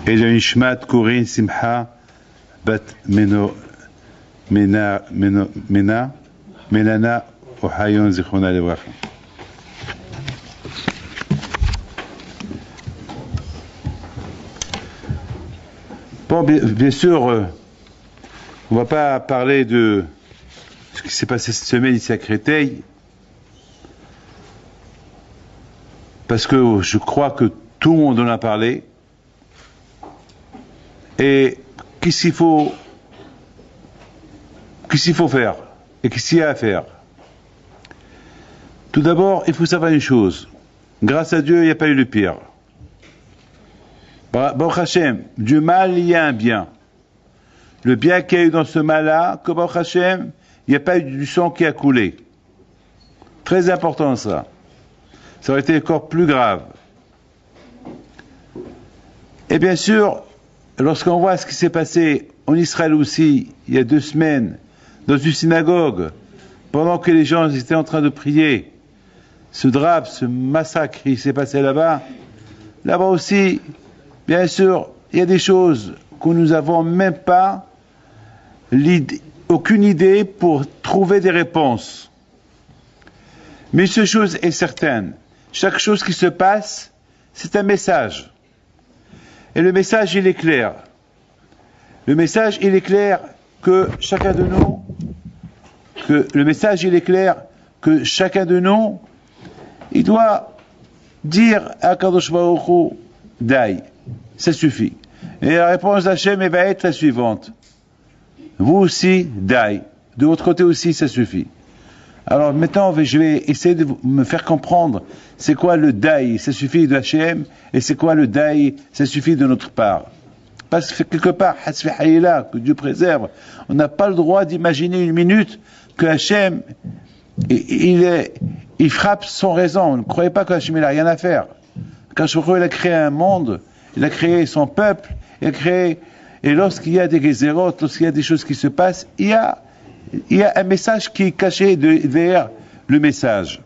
אלא נשמת קורין שמחה בת מננה אוחיון זיכרונה לברכה. Bon, bien sûr, on ne va pas parler de ce qui s'est passé cette semaine ici à Créteil, parce que je crois que tout le monde en a parlé. Et qu'est-ce qu'il faut faire et qu'est-ce qu'il y a à faire? Tout d'abord, il faut savoir une chose. Grâce à Dieu, il n'y a pas eu le pire. Baruch Hashem, du mal, il y a un bien. Le bien qu'il y a eu dans ce mal-là, que Baruch Hashem, il n'y a pas eu du sang qui a coulé. Très important ça. Ça aurait été encore plus grave. Et bien sûr, lorsqu'on voit ce qui s'est passé en Israël aussi, il y a 2 semaines, dans une synagogue, pendant que les gens étaient en train de prier, ce drame, ce massacre qui s'est passé là-bas aussi, bien sûr, il y a des choses que nous n'avons même pas aucune idée pour trouver des réponses. Mais une seule chose est certaine, chaque chose qui se passe, c'est un message. Et le message, il est clair. Le message, il est clair que chacun de nous, il doit dire à Kadosh Baruch Hu, Dai, ça suffit. Et la réponse d'Hachem, elle va être la suivante. Vous aussi, Dai. De votre côté aussi, ça suffit. Alors maintenant, je vais essayer de me faire comprendre c'est quoi le Dai, ça suffit de Hachem, et c'est quoi le Dai, ça suffit de notre part. Parce que quelque part, que Dieu préserve, on n'a pas le droit d'imaginer une minute que Hachem, il frappe sans raison. Ne croyez pas que Hachem n'a rien à faire. Quand il a créé un monde, il a créé son peuple, il a créé, et lorsqu'il y a des gézérotes, lorsqu'il y a des choses qui se passent, il y a un message qui est caché derrière le message.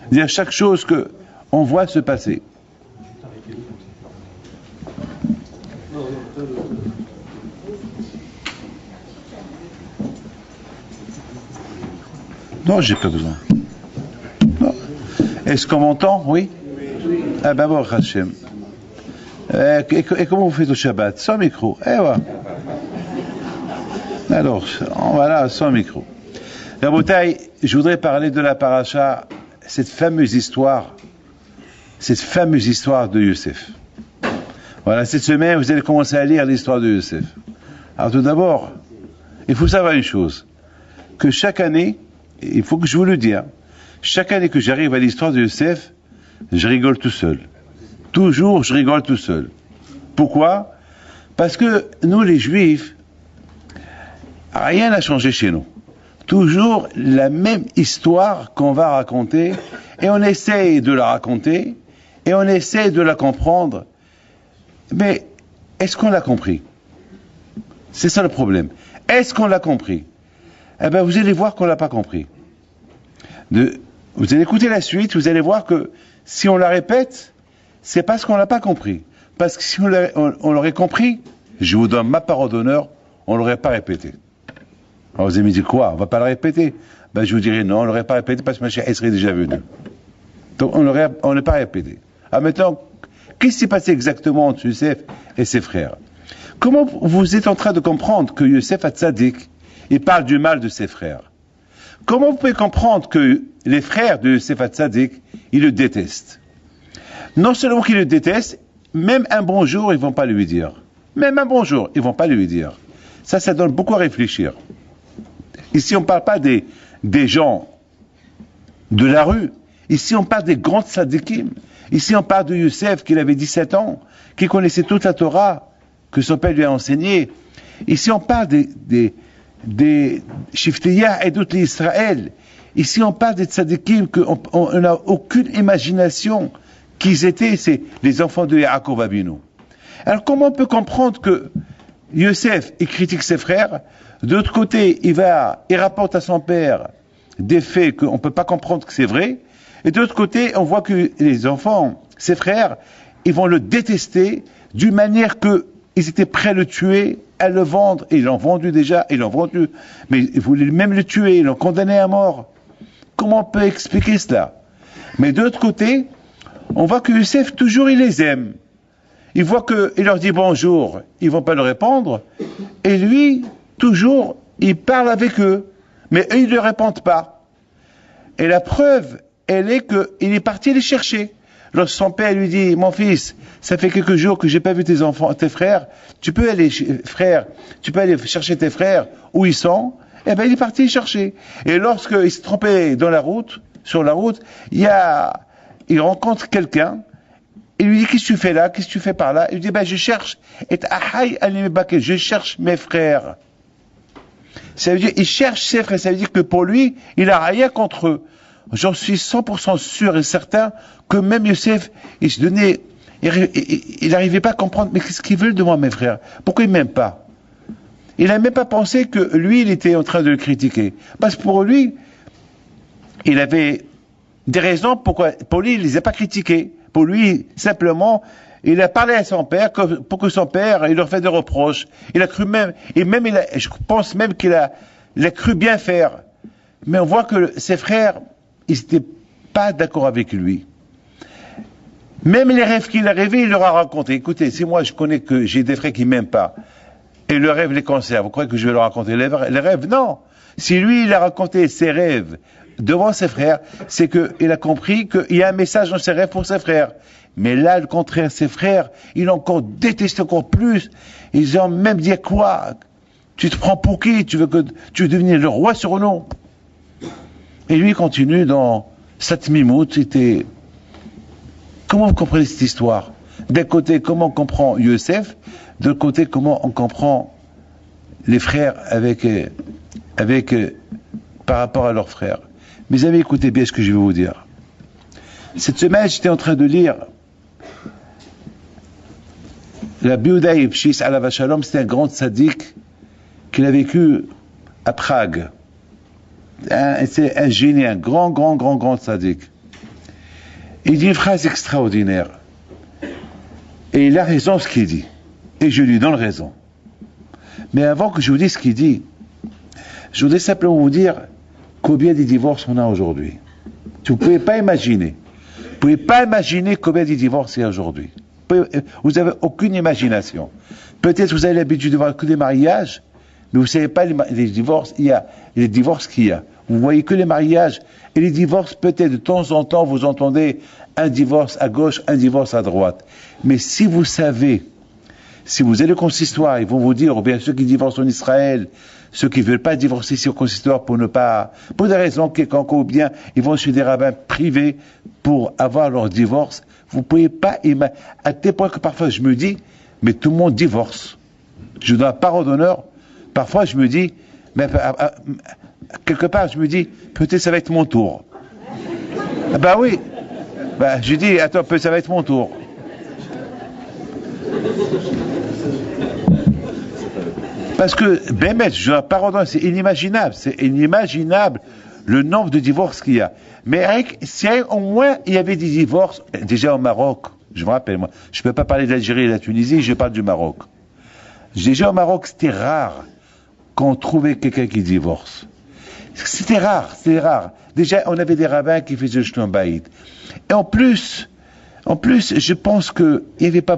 C'est-à-dire chaque chose qu'on voit se passer. Non, j'ai pas besoin. Non. Est-ce qu'on m'entend? Oui. Ah ben bon, Hachem. Et comment vous faites au Shabbat? Sans micro. Eh ouais. Alors, voilà, sans micro. Rabotai, je voudrais parler de la paracha, cette fameuse histoire de Youssef. Voilà, cette semaine, vous allez commencer à lire l'histoire de Youssef. Alors tout d'abord, il faut savoir une chose, que chaque année, il faut que je vous le dise, chaque année que j'arrive à l'histoire de Youssef, je rigole tout seul. Toujours, je rigole tout seul. Pourquoi? Parce que nous, les Juifs, rien n'a changé chez nous. Toujours la même histoire qu'on va raconter, et on essaye de la raconter, et on essaye de la comprendre. Mais est-ce qu'on l'a compris? C'est ça le problème. Est-ce qu'on l'a compris? Eh bien, vous allez voir qu'on ne l'a pas compris. Vous allez écouter la suite, vous allez voir que si on la répète, c'est parce qu'on ne l'a pas compris. Parce que si on l'aurait compris, je vous donne ma parole d'honneur, on ne l'aurait pas répété. Alors vous allez me dire quoi? On ne va pas la répéter? Ben, je vous dirais non, on ne l'aurait pas répété parce que ma chère, elle serait déjà venue. Donc on n'est pas répété. Alors maintenant, qu'est-ce qui s'est passé exactement entre Youssef et ses frères? Comment vous êtes en train de comprendre que Youssef Hatzadik, il parle du mal de ses frères? Comment vous pouvez comprendre que les frères de Youssef Hatzadik, ils le détestent? Non seulement qu'ils le détestent, même un bonjour, ils ne vont pas lui dire. Même un bonjour, ils ne vont pas lui dire. Ça donne beaucoup à réfléchir. Ici, on ne parle pas des gens de la rue. Ici, on parle des grands tzadikim. Ici, on parle de Youssef, qui avait 17 ans, qui connaissait toute la Torah, que son père lui a enseigné. Ici, on parle des Shiftiyah et d'autres Israël. Ici, on parle des tzadikim qu'on n'a aucune imagination qu'ils étaient, c'est les enfants de Yaakov Avinu. Alors, comment on peut comprendre que Yosef, il critique ses frères. De l'autre côté, il rapporte à son père des faits qu'on ne peut pas comprendre que c'est vrai. Et de l'autre côté, on voit que les enfants, ses frères, ils vont le détester d'une manière qu'ils étaient prêts à le tuer, à le vendre. Et ils l'ont vendu déjà, ils l'ont vendu. Mais ils voulaient même le tuer, ils l'ont condamné à mort. Comment on peut expliquer cela? Mais de l'autre côté, on voit que Youssef, toujours, il les aime. Il voit qu'il leur dit bonjour, ils ne vont pas le répondre. Et lui, toujours, il parle avec eux. Mais eux, ils ne le répondent pas. Et la preuve, elle est qu'il est parti les chercher. Lorsque son père lui dit, mon fils, ça fait quelques jours que j'ai pas vu tes enfants, tes frères, tu peux aller chercher tes frères, où ils sont? Eh ben, il est parti les chercher. Et lorsqu'il se trompait sur la route, il rencontre quelqu'un, il lui dit, qu'est-ce que tu fais là? Qu'est-ce que tu fais par là? Il lui dit, je cherche, je cherche mes frères. Ça veut dire, il cherche ses frères, ça veut dire que pour lui, il n'a rien contre eux. J'en suis 100% sûr et certain que même Youssef, il n'arrivait pas à comprendre, mais qu'est-ce qu'ils veulent de moi, mes frères? Pourquoi ils ne m'aiment pas? Il n'a même pas pensé que lui, il était en train de le critiquer. Parce que pour lui, il avait des raisons pour lui, il ne les a pas critiqués. Pour lui, simplement, il a parlé à son père pour que son père, il leur fait des reproches. Il a cru même, je pense même qu'il a cru bien faire. Mais on voit que ses frères, ils n'étaient pas d'accord avec lui. Même les rêves qu'il a rêvés, il leur a raconté. Écoutez, si moi je connais que j'ai des frères qui ne m'aiment pas, et le rêve les concerne, vous croyez que je vais leur raconter les rêves? Non. Si lui, il a raconté ses rêves devant ses frères, c'est qu'il a compris qu'il y a un message dans ses rêves pour ses frères. Mais là, le contraire, ses frères, ils l'ont encore détesté encore plus. Ils ont même dit quoi? Tu te prends pour qui? Tu veux devenir le roi sur nous? Et lui, il continue dans cette mimoute. Comment vous comprenez cette histoire? D'un côté, comment on comprend Youssef? De l'autre côté, comment on comprend les frères par rapport à leurs frères? Mes amis, écoutez bien ce que je vais vous dire. Cette semaine, j'étais en train de lire la Biouda Ipchis Alav Shalom. C'était un grand tzaddik qu'il a vécu à Prague. C'est un génie, un grand tzaddik. Il dit une phrase extraordinaire. Et il a raison ce qu'il dit. Et je lui donne raison. Mais avant que je vous dise ce qu'il dit, je voudrais simplement vous dire combien de divorces on a aujourd'hui. Vous ne pouvez pas imaginer. Vous ne pouvez pas imaginer combien de divorces il y a aujourd'hui. Vous n'avez aucune imagination. Peut-être vous avez l'habitude de voir que des mariages, mais vous ne savez pas les divorces. Il y a les divorces qu'il y a. Vous voyez que les mariages et les divorces, peut-être de temps en temps, vous entendez un divorce à gauche, un divorce à droite. Mais si vous savez, si vous allez au consistoire, ils vont vous dire, ou bien ceux qui divorcent en Israël, ceux qui ne veulent pas divorcer ici au consistoire pour des raisons quelconques, ou bien ils vont chez des rabbins privés pour avoir leur divorce. Vous ne pouvez pas imaginer, à tel point que parfois je me dis, mais tout le monde divorce. Je donne la parole d'honneur. Parfois je me dis, mais quelque part je me dis, peut-être ça va être mon tour. Ah oui. Je dis, attends, peut-être ça va être mon tour. Parce que, je donne la parole d'honneur, c'est inimaginable le nombre de divorces qu'il y a. Mais si au moins il y avait des divorces, déjà au Maroc, je me rappelle, moi, je ne peux pas parler d'Algérie et de la Tunisie, je parle du Maroc. Déjà au Maroc, c'était rare qu'on trouvait quelqu'un qui divorce. C'était rare. Déjà, on avait des rabbins qui faisaient le Shlom Bayit. Et en plus, je pense qu'il n'y avait pas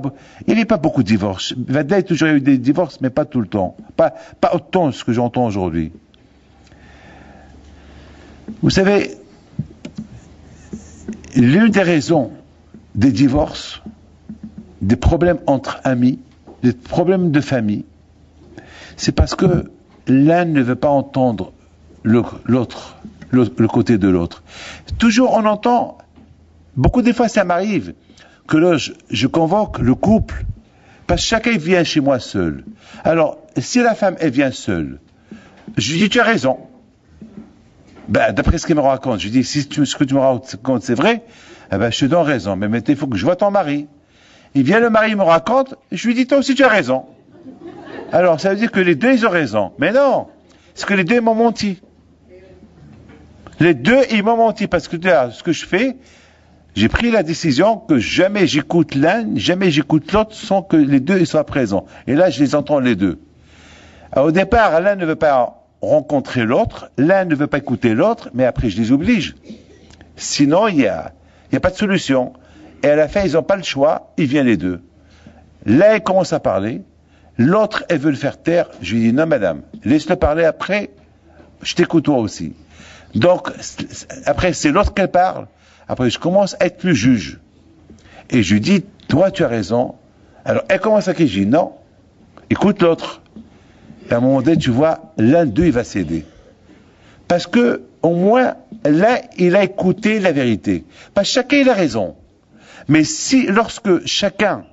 beaucoup de divorces. Il y a toujours eu des divorces, mais pas tout le temps. Pas autant que ce que j'entends aujourd'hui. Vous savez, l'une des raisons des divorces, des problèmes entre amis, des problèmes de famille, c'est parce que l'un ne veut pas entendre le côté de l'autre. Toujours on entend, beaucoup des fois ça m'arrive, que là je convoque le couple, parce que chacun vient chez moi seul. Alors, si la femme elle vient seule, je lui dis tu as raison. D'après ce qu'elle me raconte, je lui dis si ce que tu me racontes c'est vrai, je te donne raison, mais maintenant il faut que je vois ton mari. Il vient le mari, il me raconte, je lui dis toi aussi tu as raison. Alors, ça veut dire que les deux, ils ont raison. Mais non, c'est que les deux, ils m'ont menti. Les deux, ils m'ont menti, parce que là, ce que je fais, j'ai pris la décision que jamais j'écoute l'un, jamais j'écoute l'autre sans que les deux ils soient présents. Et là, je les entends les deux. Alors, au départ, l'un ne veut pas rencontrer l'autre, l'un ne veut pas écouter l'autre, mais après, je les oblige. Sinon, il y a pas de solution. Et à la fin, ils n'ont pas le choix, ils viennent les deux. L'un, il commence à parler, l'autre, elle veut le faire taire. Je lui dis, non, madame, laisse-le parler après, je t'écoute toi aussi. Donc, après, c'est l'autre qu'elle parle. Après, je commence à être le juge. Et je lui dis, toi, tu as raison. Alors, elle commence à crier, je dis, non, écoute l'autre. Et à un moment donné, tu vois, l'un d'eux, il va céder. Parce que, au moins, l'un, il a écouté la vérité. Parce que chacun, il a raison. Mais si, lorsque chacun,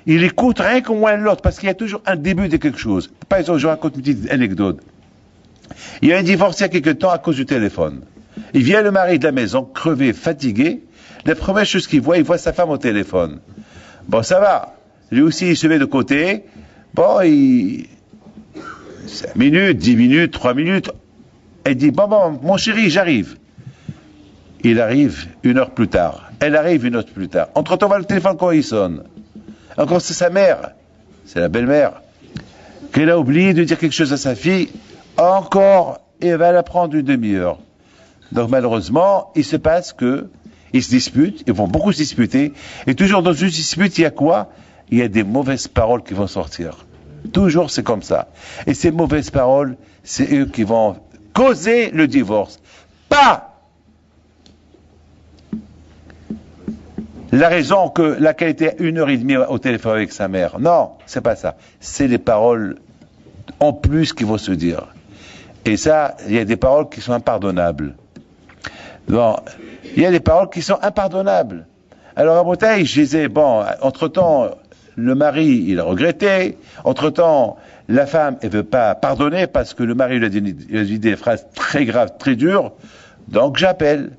il écoute rien qu'au moins l'autre, parce qu'il y a toujours un début de quelque chose. Par exemple, je raconte une petite anecdote. Il y a un divorce il y a quelque temps à cause du téléphone. Il vient le mari de la maison, crevé, fatigué. La première chose qu'il voit, il voit sa femme au téléphone. Bon, ça va. Lui aussi, il se met de côté. Bon, 5 minutes, 10 minutes, 3 minutes. Elle dit, bon, mon chéri, j'arrive. Il arrive 1 heure plus tard. Elle arrive 1 heure plus tard. Entre-temps, on voit le téléphone quand il sonne. Encore, c'est sa mère. C'est la belle-mère. Qu'elle a oublié de dire quelque chose à sa fille. Encore, et elle va la prendre 1 demi-heure. Donc, malheureusement, il se passe que ils se disputent, ils vont beaucoup se disputer. Et toujours dans une dispute, il y a quoi? Il y a des mauvaises paroles qui vont sortir. Toujours, c'est comme ça. Et ces mauvaises paroles, c'est eux qui vont causer le divorce. Pas la raison que laquelle était 1 heure et demie au téléphone avec sa mère. Non, c'est pas ça. C'est les paroles en plus qui vont se dire. Et ça, il y a des paroles qui sont impardonnables. Bon, il y a des paroles qui sont impardonnables. Alors à Bretagne, je disais, bon, entre-temps, le mari, il a regretté. Entre-temps, la femme, elle veut pas pardonner parce que le mari lui a dit des phrases très graves, très dures. Donc j'appelle.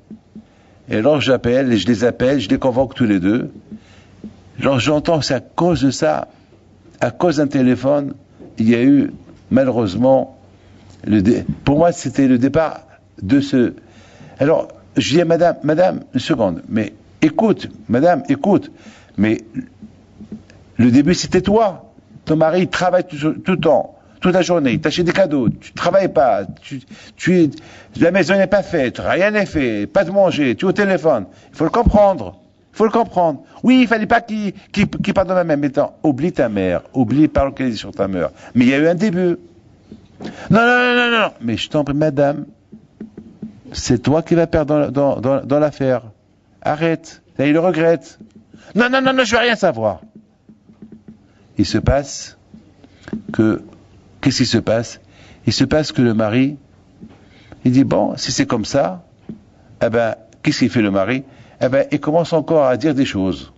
Et alors j'appelle, et je les appelle, je les convoque tous les deux. Alors j'entends, c'est à cause de ça, à cause d'un téléphone, il y a eu, malheureusement, pour moi c'était le départ de ce... Alors, je dis à madame, une seconde, mais écoute, madame, écoute, mais le début c'était toi. Ton mari il travaille tout le temps, toute la journée, il t'achète des cadeaux, tu travailles pas, la maison n'est pas faite, rien n'est fait, pas de manger, tu es au téléphone. Il faut le comprendre. Il faut le comprendre. Oui, il fallait pas qu'il pardonne à ma mère. Mais attends, oublie ta mère, oublie les paroles qu'elle dit sur ta mère. Mais il y a eu un début. Non. Mais je t'en prie, madame, c'est toi qui vas perdre dans l'affaire. Arrête. Là, il le regrette. Non, je veux rien savoir. Il se passe que... Qu'est-ce qui se passe? Il se passe que le mari, il dit, bon, si c'est comme ça, eh ben, qu'est-ce qu'il fait le mari? Eh ben, il commence encore à dire des choses.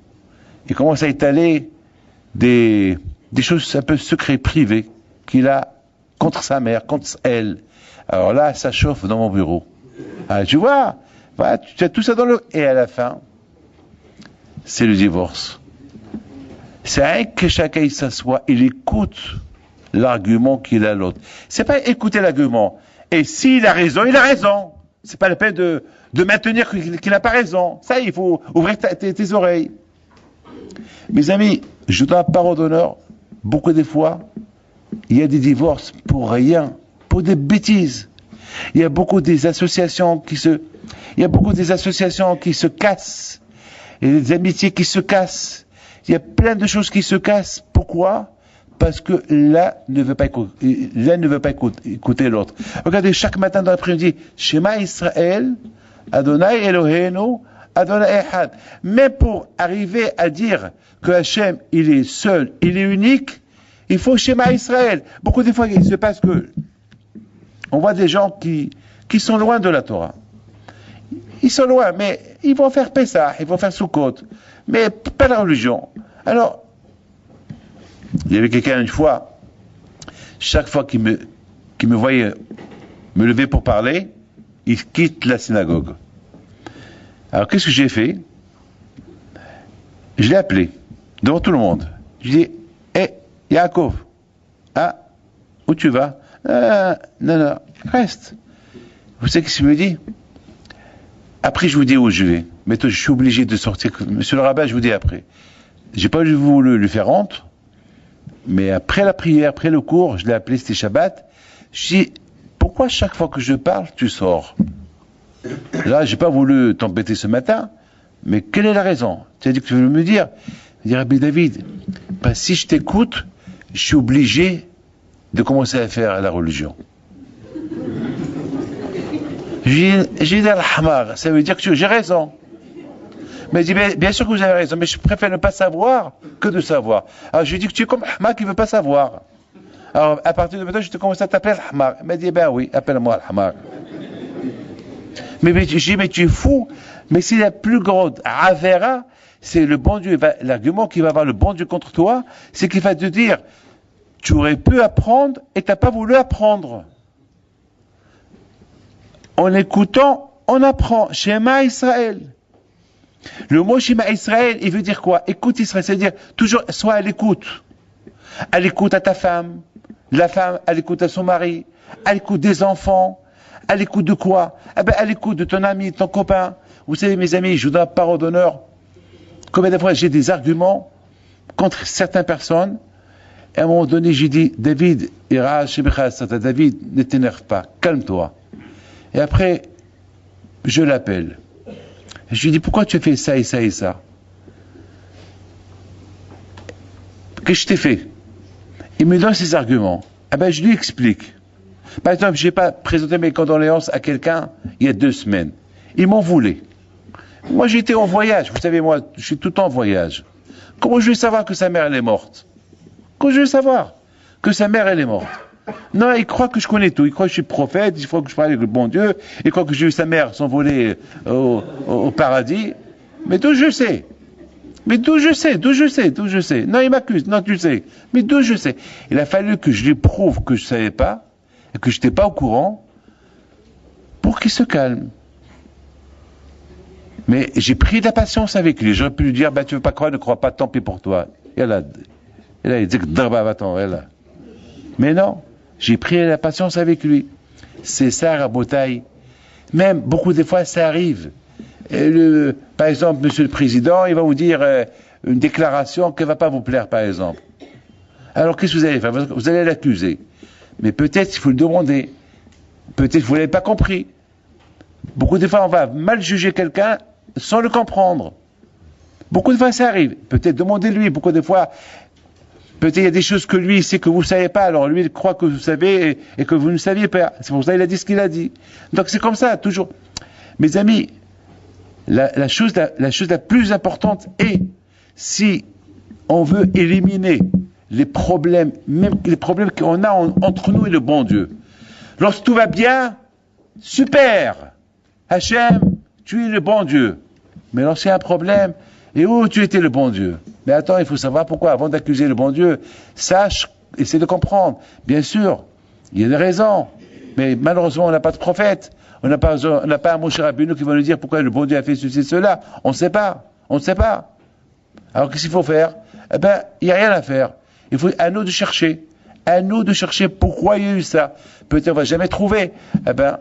Il commence à étaler des choses un peu secrètes, privées, qu'il a contre sa mère, contre elle. Alors là, ça chauffe dans mon bureau. Ah, tu vois, voilà, tu as tout ça dans le... Et à la fin, c'est le divorce. C'est rien que chacun il s'assoit, il écoute l'argument qu'il a l'autre. C'est pas écouter l'argument. Et s'il a raison, il a raison. C'est pas la peine de maintenir qu'il n'a pas raison. Ça, il faut ouvrir tes oreilles. Mes amis, je donne la parole d'honneur. Beaucoup des fois, il y a des divorces pour rien, pour des bêtises. Il y a beaucoup des associations qui se cassent. Et des amitiés qui se cassent. Il y a plein de choses qui se cassent. Pourquoi? Parce que l'un ne veut pas écouter l'autre. Regardez, chaque matin dans l'après-midi, Shema Israël, Adonai Eloheinu, Adonai Echad. Mais pour arriver à dire que Hachem, il est seul, il est unique, il faut Shema Israël. Beaucoup de fois, il se passe que on voit des gens qui sont loin de la Torah. Ils sont loin, mais ils vont faire Pessah, ils vont faire Sukkot, mais pas la religion. Alors, il y avait quelqu'un une fois, chaque fois qu'il me voyait me lever pour parler, il quitte la synagogue. Alors qu'est-ce que j'ai fait? Je l'ai appelé, devant tout le monde. Je lui ai dit, Yaakov, Ah, où tu vas? Non, non, reste. Vous savez ce qu'il me dit? Après, je vous dis où je vais. Mais je suis obligé de sortir. Monsieur le rabbin, je vous dis après. J'ai pas voulu lui faire honte, mais après la prière, après le cours, je l'ai appelé, c'était Shabbat. Je dis, pourquoi chaque fois que je parle, tu sors? Là, j'ai pas voulu t'embêter ce matin, mais quelle est la raison? Tu as dit que tu veux me dire? Il dit, Rabbi David, si je t'écoute, je suis obligé de commencer à faire la religion. J'ai dit al-hamar, ça veut dire que j'ai raison. Mais il dit, bien sûr que vous avez raison, mais je préfère ne pas savoir que de savoir. Alors je lui ai dit que tu es comme Hamar qui ne veut pas savoir. Alors à partir de maintenant, je te commence à t'appeler Hamar. Il m'a dit, ben oui, appelle-moi Hamar. Mais j'ai dit, mais tu es fou. Mais c'est la plus grande avera, c'est le bon Dieu. L'argument qui va avoir le bon Dieu contre toi, c'est qu'il va te dire, tu aurais pu apprendre et tu n'as pas voulu apprendre. En écoutant, on apprend. Shema Israël. Le mot Shema Israël, il veut dire quoi? Écoute Israël, c'est-à-dire toujours sois à l'écoute. À l'écoute à ta femme, la femme à l'écoute à son mari, à l'écoute des enfants, à l'écoute de quoi? Eh ben, à l'écoute de ton ami, de ton copain. Vous savez, mes amis, je vous donne parole d'honneur. Combien de fois j'ai des arguments contre certaines personnes, et à un moment donné, j'ai dit, David, David, ne t'énerve pas, calme-toi. Et après, je l'appelle. Je lui dis, pourquoi tu as fait ça et ça et ça? Qu'est-ce que je t'ai fait? Il me donne ses arguments. Eh ben, je lui explique. Par exemple, je n'ai pas présenté mes condoléances à quelqu'un il y a 2 semaines. Il m'en voulait. Moi, j'étais en voyage. Vous savez, moi, je suis tout le temps en voyage. Comment je vais savoir que sa mère, elle est morte? Comment je vais savoir que sa mère, elle est morte? Non, il croit que je connais tout. Il croit que je suis prophète, il croit que je parle avec le bon Dieu, il croit que j'ai vu sa mère s'envoler au paradis. Mais d'où je sais? Mais d'où je sais? Non, il m'accuse. Non, tu sais. Mais d'où je sais? Il a fallu que je lui prouve que je ne savais pas, et que je n'étais pas au courant, pour qu'il se calme. Mais j'ai pris de la patience avec lui. J'aurais pu lui dire, tu veux pas croire, ne crois pas, tant pis pour toi. Et là, il dit que mais non, j'ai pris la patience avec lui. C'est ça, Rabotaï. Même, beaucoup de fois, ça arrive. Par exemple, Monsieur le Président, il va vous dire une déclaration qui ne va pas vous plaire, par exemple. Alors, qu'est-ce que vous allez faire? Vous allez l'accuser. Mais peut-être il faut le demander. Peut-être que vous ne l'avez pas compris. Beaucoup de fois, on va mal juger quelqu'un sans le comprendre. Beaucoup de fois, ça arrive. Peut-être demandez-lui. Beaucoup de fois, peut-être il y a des choses que lui sait que vous ne savez pas, alors lui il croit que vous savez et que vous ne saviez pas. C'est pour ça qu'il a dit ce qu'il a dit. Donc c'est comme ça, toujours. Mes amis, la chose la plus importante est, si on veut éliminer les problèmes, même les problèmes qu'on a entre nous et le bon Dieu. Lorsque tout va bien, super, Hachem, tu es le bon Dieu. Mais lorsqu'il y a un problème, et où tu étais le bon Dieu? Mais attends, il faut savoir pourquoi. Avant d'accuser le bon Dieu, sache, essaie de comprendre. Bien sûr, il y a des raisons. Mais malheureusement, on n'a pas de prophète. On n'a pas un Moshe Rabbeinu qui va nous dire pourquoi le bon Dieu a fait ceci et cela. On ne sait pas. On ne sait pas. Alors qu'est-ce qu'il faut faire? Eh ben, il n'y a rien à faire. Il faut à nous de chercher. À nous de chercher pourquoi il y a eu ça. Peut-être on ne va jamais trouver. Eh ben,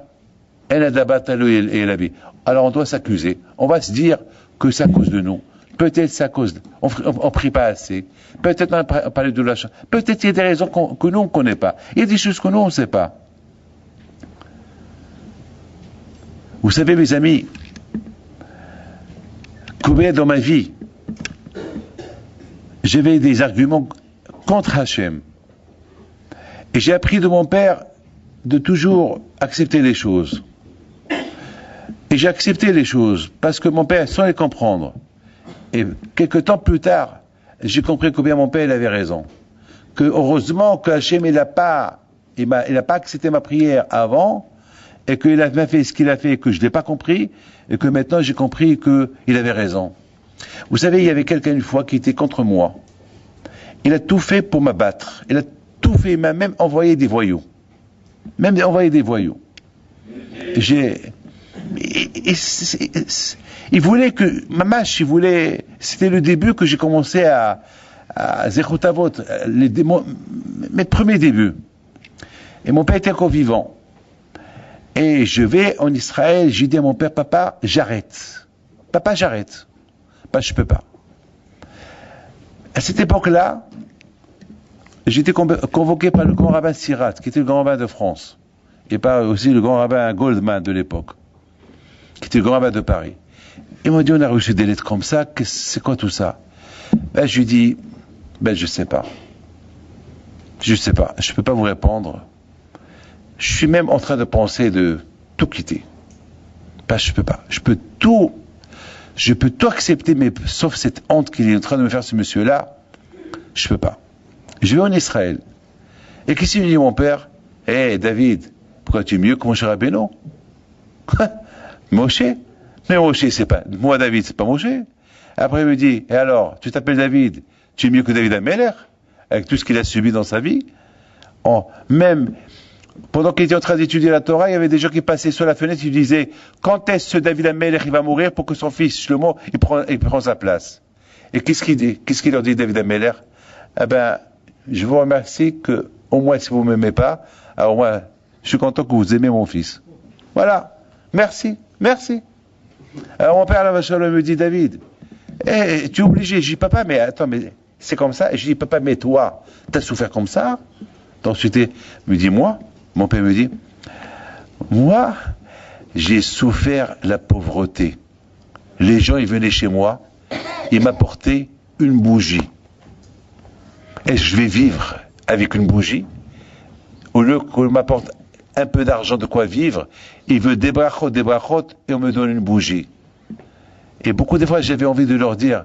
alors on doit s'accuser. On va se dire que c'est à cause de nous. Peut-être c'est à cause, on ne prie pas assez. Peut-être on a parlé de la chose. Peut-être il y a des raisons que nous on ne connaît pas. Il y a des choses que nous on ne sait pas. Vous savez, mes amis, combien dans ma vie, j'avais des arguments contre Hachem. Et j'ai appris de mon père de toujours accepter les choses. Et j'ai accepté les choses parce que mon père, sans les comprendre, et quelques temps plus tard, j'ai compris combien mon père il avait raison. Que heureusement que Hachem il n'a pas accepté ma prière avant, et qu'il a fait ce qu'il a fait et que je ne l'ai pas compris, et que maintenant j'ai compris qu'il avait raison. Vous savez, il y avait quelqu'un une fois qui était contre moi. Il a tout fait pour m'abattre. Il a tout fait, il m'a même envoyé des voyous. Même envoyé des voyous. Il voulait que, c'était le début que j'ai commencé à à Zechut Avot, mes premiers débuts. Et mon père était encore vivant. Et je vais en Israël, j'ai dit à mon père, papa, j'arrête. Papa, j'arrête. Bah, je peux pas. À cette époque-là, j'étais convoqué par le grand rabbin Sirat, qui était le grand rabbin de France, et pas aussi le grand rabbin Goldman de l'époque, qui était le grand rabbin de Paris. Il m'a dit, on a reçu des lettres comme ça, c'est quoi tout ça? Ben, je lui dis, je sais pas. Je sais pas, je peux pas vous répondre. Je suis même en train de penser de tout quitter. Ben, je peux pas. Je peux tout accepter, mais sauf cette honte qu'il est en train de me faire, ce monsieur-là, je peux pas. Je vais en Israël. Et qu'est-ce qu'il me dit mon père? David, pourquoi tu es mieux que Moshe Rabbeinu? Moshe? Mais Moshe, c'est pas... Moi, David, c'est pas Moshe. Après, il me dit, et alors, tu t'appelles David, tu es mieux que David Ameller, avec tout ce qu'il a subi dans sa vie. Même, pendant qu'il était en train d'étudier la Torah, il y avait des gens qui passaient sur la fenêtre, qui disaient, quand est-ce que David Ameller, il va mourir pour que son fils, Shlomo, il prend sa place? Et qu'est-ce qu'il dit? Qu'est-ce qu'il leur dit, David Ameller? Je vous remercie que, au moins, si vous ne m'aimez pas, alors moi, je suis content que vous aimez mon fils. Voilà. Merci. Merci. Alors mon père, là, me dit, David, tu es obligé. Je dis, papa, mais attends, mais c'est comme ça. Et je dis, papa, mais toi, t'as souffert comme ça? Ensuite, il me dit, moi, mon père me dit, moi, j'ai souffert la pauvreté. Les gens, ils venaient chez moi, ils m'apportaient une bougie. Et je vais vivre avec une bougie, au lieu qu'on m'apporte un peu d'argent de quoi vivre, il veut des brachot, et on me donne une bougie. Et beaucoup de fois, j'avais envie de leur dire,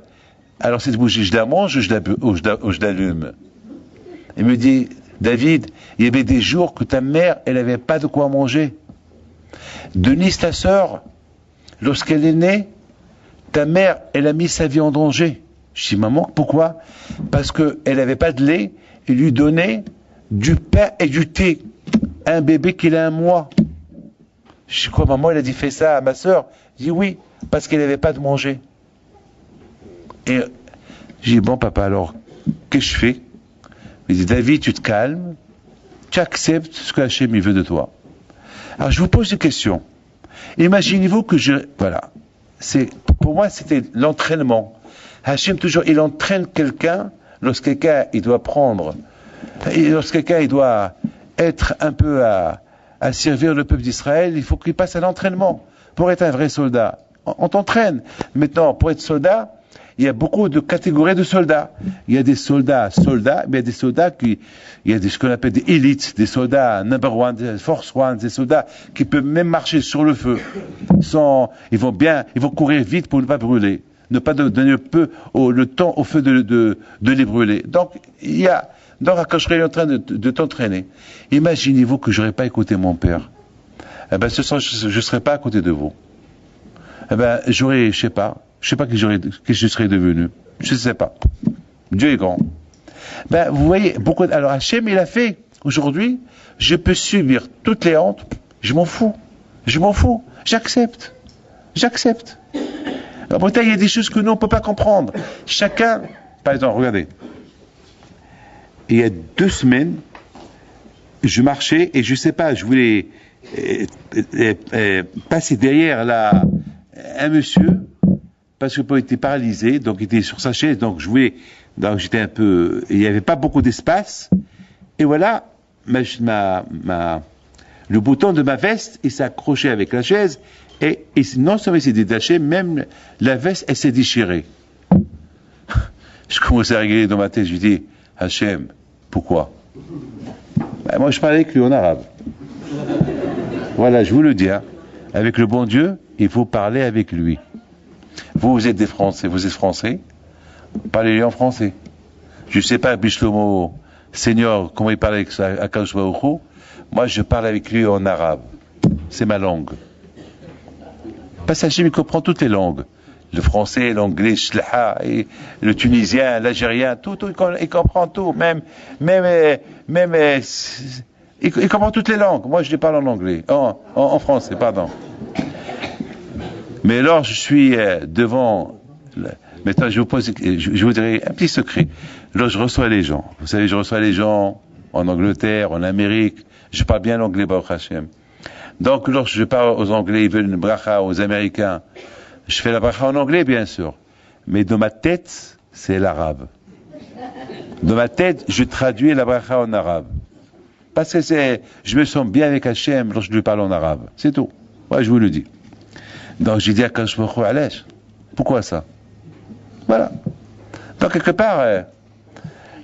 alors cette bougie, je la mange ou je l'allume? Il me dit, David, il y avait des jours que ta mère, elle n'avait pas de quoi manger. Denise, ta sœur, lorsqu'elle est née, ta mère, elle a mis sa vie en danger. Je dis, maman, pourquoi? Parce qu'elle n'avait pas de lait, il lui donnait du pain et du thé. Un bébé qui a 1 mois. Je dis, quoi, maman, elle a dit, fais ça à ma sœur? Je dis, oui, parce qu'elle n'avait pas de manger. Et je dis, bon, papa, alors, qu'est-ce que je fais? Il dit, David, tu te calmes, tu acceptes ce que Hachem il veut de toi. Alors, je vous pose une question. Imaginez-vous que voilà. Pour moi, c'était l'entraînement. Hachem, toujours, il entraîne quelqu'un, lorsque quelqu'un, il doit être un peu à servir le peuple d'Israël, il faut qu'il passe à l'entraînement. Pour être un vrai soldat, on t'entraîne. Maintenant, pour être soldat, il y a beaucoup de catégories de soldats. Il y a des soldats, mais il y a des soldats il y a ce qu'on appelle des élites, des soldats number one, des force one, des soldats qui peuvent même marcher sur le feu. Ils vont courir vite pour ne pas brûler. Ne pas donner le temps au feu de les brûler. Donc, quand je serais en train de t'entraîner, imaginez-vous que j'aurais pas écouté mon père. Ce soir, je serais pas à côté de vous. Je sais pas qui je serais devenu. Je sais pas. Dieu est grand. Vous voyez, alors Hachem, il a fait, aujourd'hui, je peux subir toutes les hontes, je m'en fous. J'accepte. Après, il y a des choses que nous, on ne peut pas comprendre. Chacun, par exemple, regardez. Il y a 2 semaines, je marchais et je sais pas, je voulais passer derrière un monsieur, parce que il était paralysé, donc il était sur sa chaise, donc j'étais un peu, il n'y avait pas beaucoup d'espace, et voilà, le bouton de ma veste, il s'est accroché avec la chaise, et non seulement il s'est détaché, même la veste, elle s'est déchirée. Je commençais à rigoler dans ma tête, je lui dis, Hachem, pourquoi? Moi, je parlais avec lui en arabe. Voilà, je vous le dis, avec le bon Dieu, il faut parler avec lui. Vous êtes des Français, vous êtes Français, parlez-lui en français. Je ne sais pas, Bishlomo, Seigneur, comment il parle avec Akadosh Baruch Hu. Moi, je parle avec lui en arabe. C'est ma langue. Parce que il comprend toutes les langues. Le français, l'anglais, le tunisien, l'algérien, tout, il comprend tout. Il comprend toutes les langues. Moi, je les parle en anglais, en français, pardon. Mais alors, je suis devant. Maintenant, je vous dirai un petit secret. Là, je reçois les gens. Vous savez, je reçois les gens en Angleterre, en Amérique. Je parle bien l'anglais, Baruch Hashem. Donc, lorsque je parle aux Anglais, ils veulent une bracha aux Américains. Je fais la bracha en anglais, bien sûr. Mais dans ma tête, c'est l'arabe. Dans ma tête, je traduis la bracha en arabe. Parce que je me sens bien avec Hachem lorsque je lui parle en arabe. C'est tout. Ouais, je vous le dis. Donc, j'ai dit à Kadosh Baruch Hu, Alech. Pourquoi ça? Voilà. Donc, quelque part,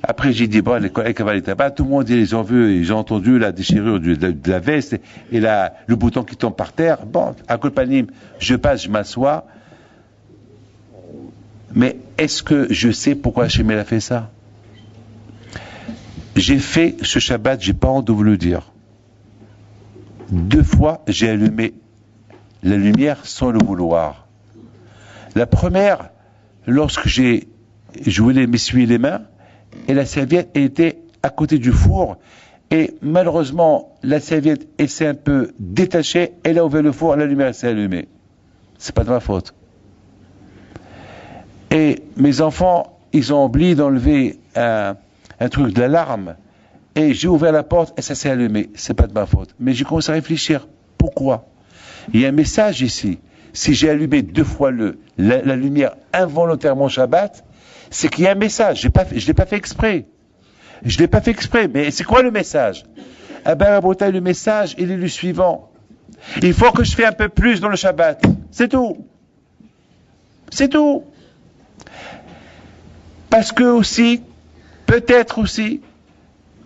après, j'ai dit, bon, les collègues Kabbalistes, tout le monde, ils ont vu, ils ont entendu la déchirure de la veste et le bouton qui tombe par terre. Bon, à Kolpanim, je passe, je m'assois. Mais est-ce que je sais pourquoi Hachem a fait ça? J'ai fait ce Shabbat, j'ai pas honte de vous le dire. 2 fois, j'ai allumé la lumière sans le vouloir. La première, lorsque je voulais m'essuyer les mains, et la serviette était à côté du four, et malheureusement, la serviette s'est un peu détachée, elle a ouvert le four, la lumière s'est allumée. C'est pas de ma faute. Et mes enfants, ils ont oublié d'enlever un truc de l'alarme, et j'ai ouvert la porte et ça s'est allumé. C'est pas de ma faute. Mais j'ai commencé à réfléchir. Pourquoi? Il y a un message ici. Si j'ai allumé 2 fois la lumière involontairement Shabbat, c'est qu'il y a un message. Je l'ai pas fait exprès. Je l'ai pas fait exprès. Mais c'est quoi le message? Eh ben, le message, il est le suivant. Il faut que je fasse un peu plus dans le Shabbat. C'est tout. C'est tout. Parce que aussi, peut-être aussi,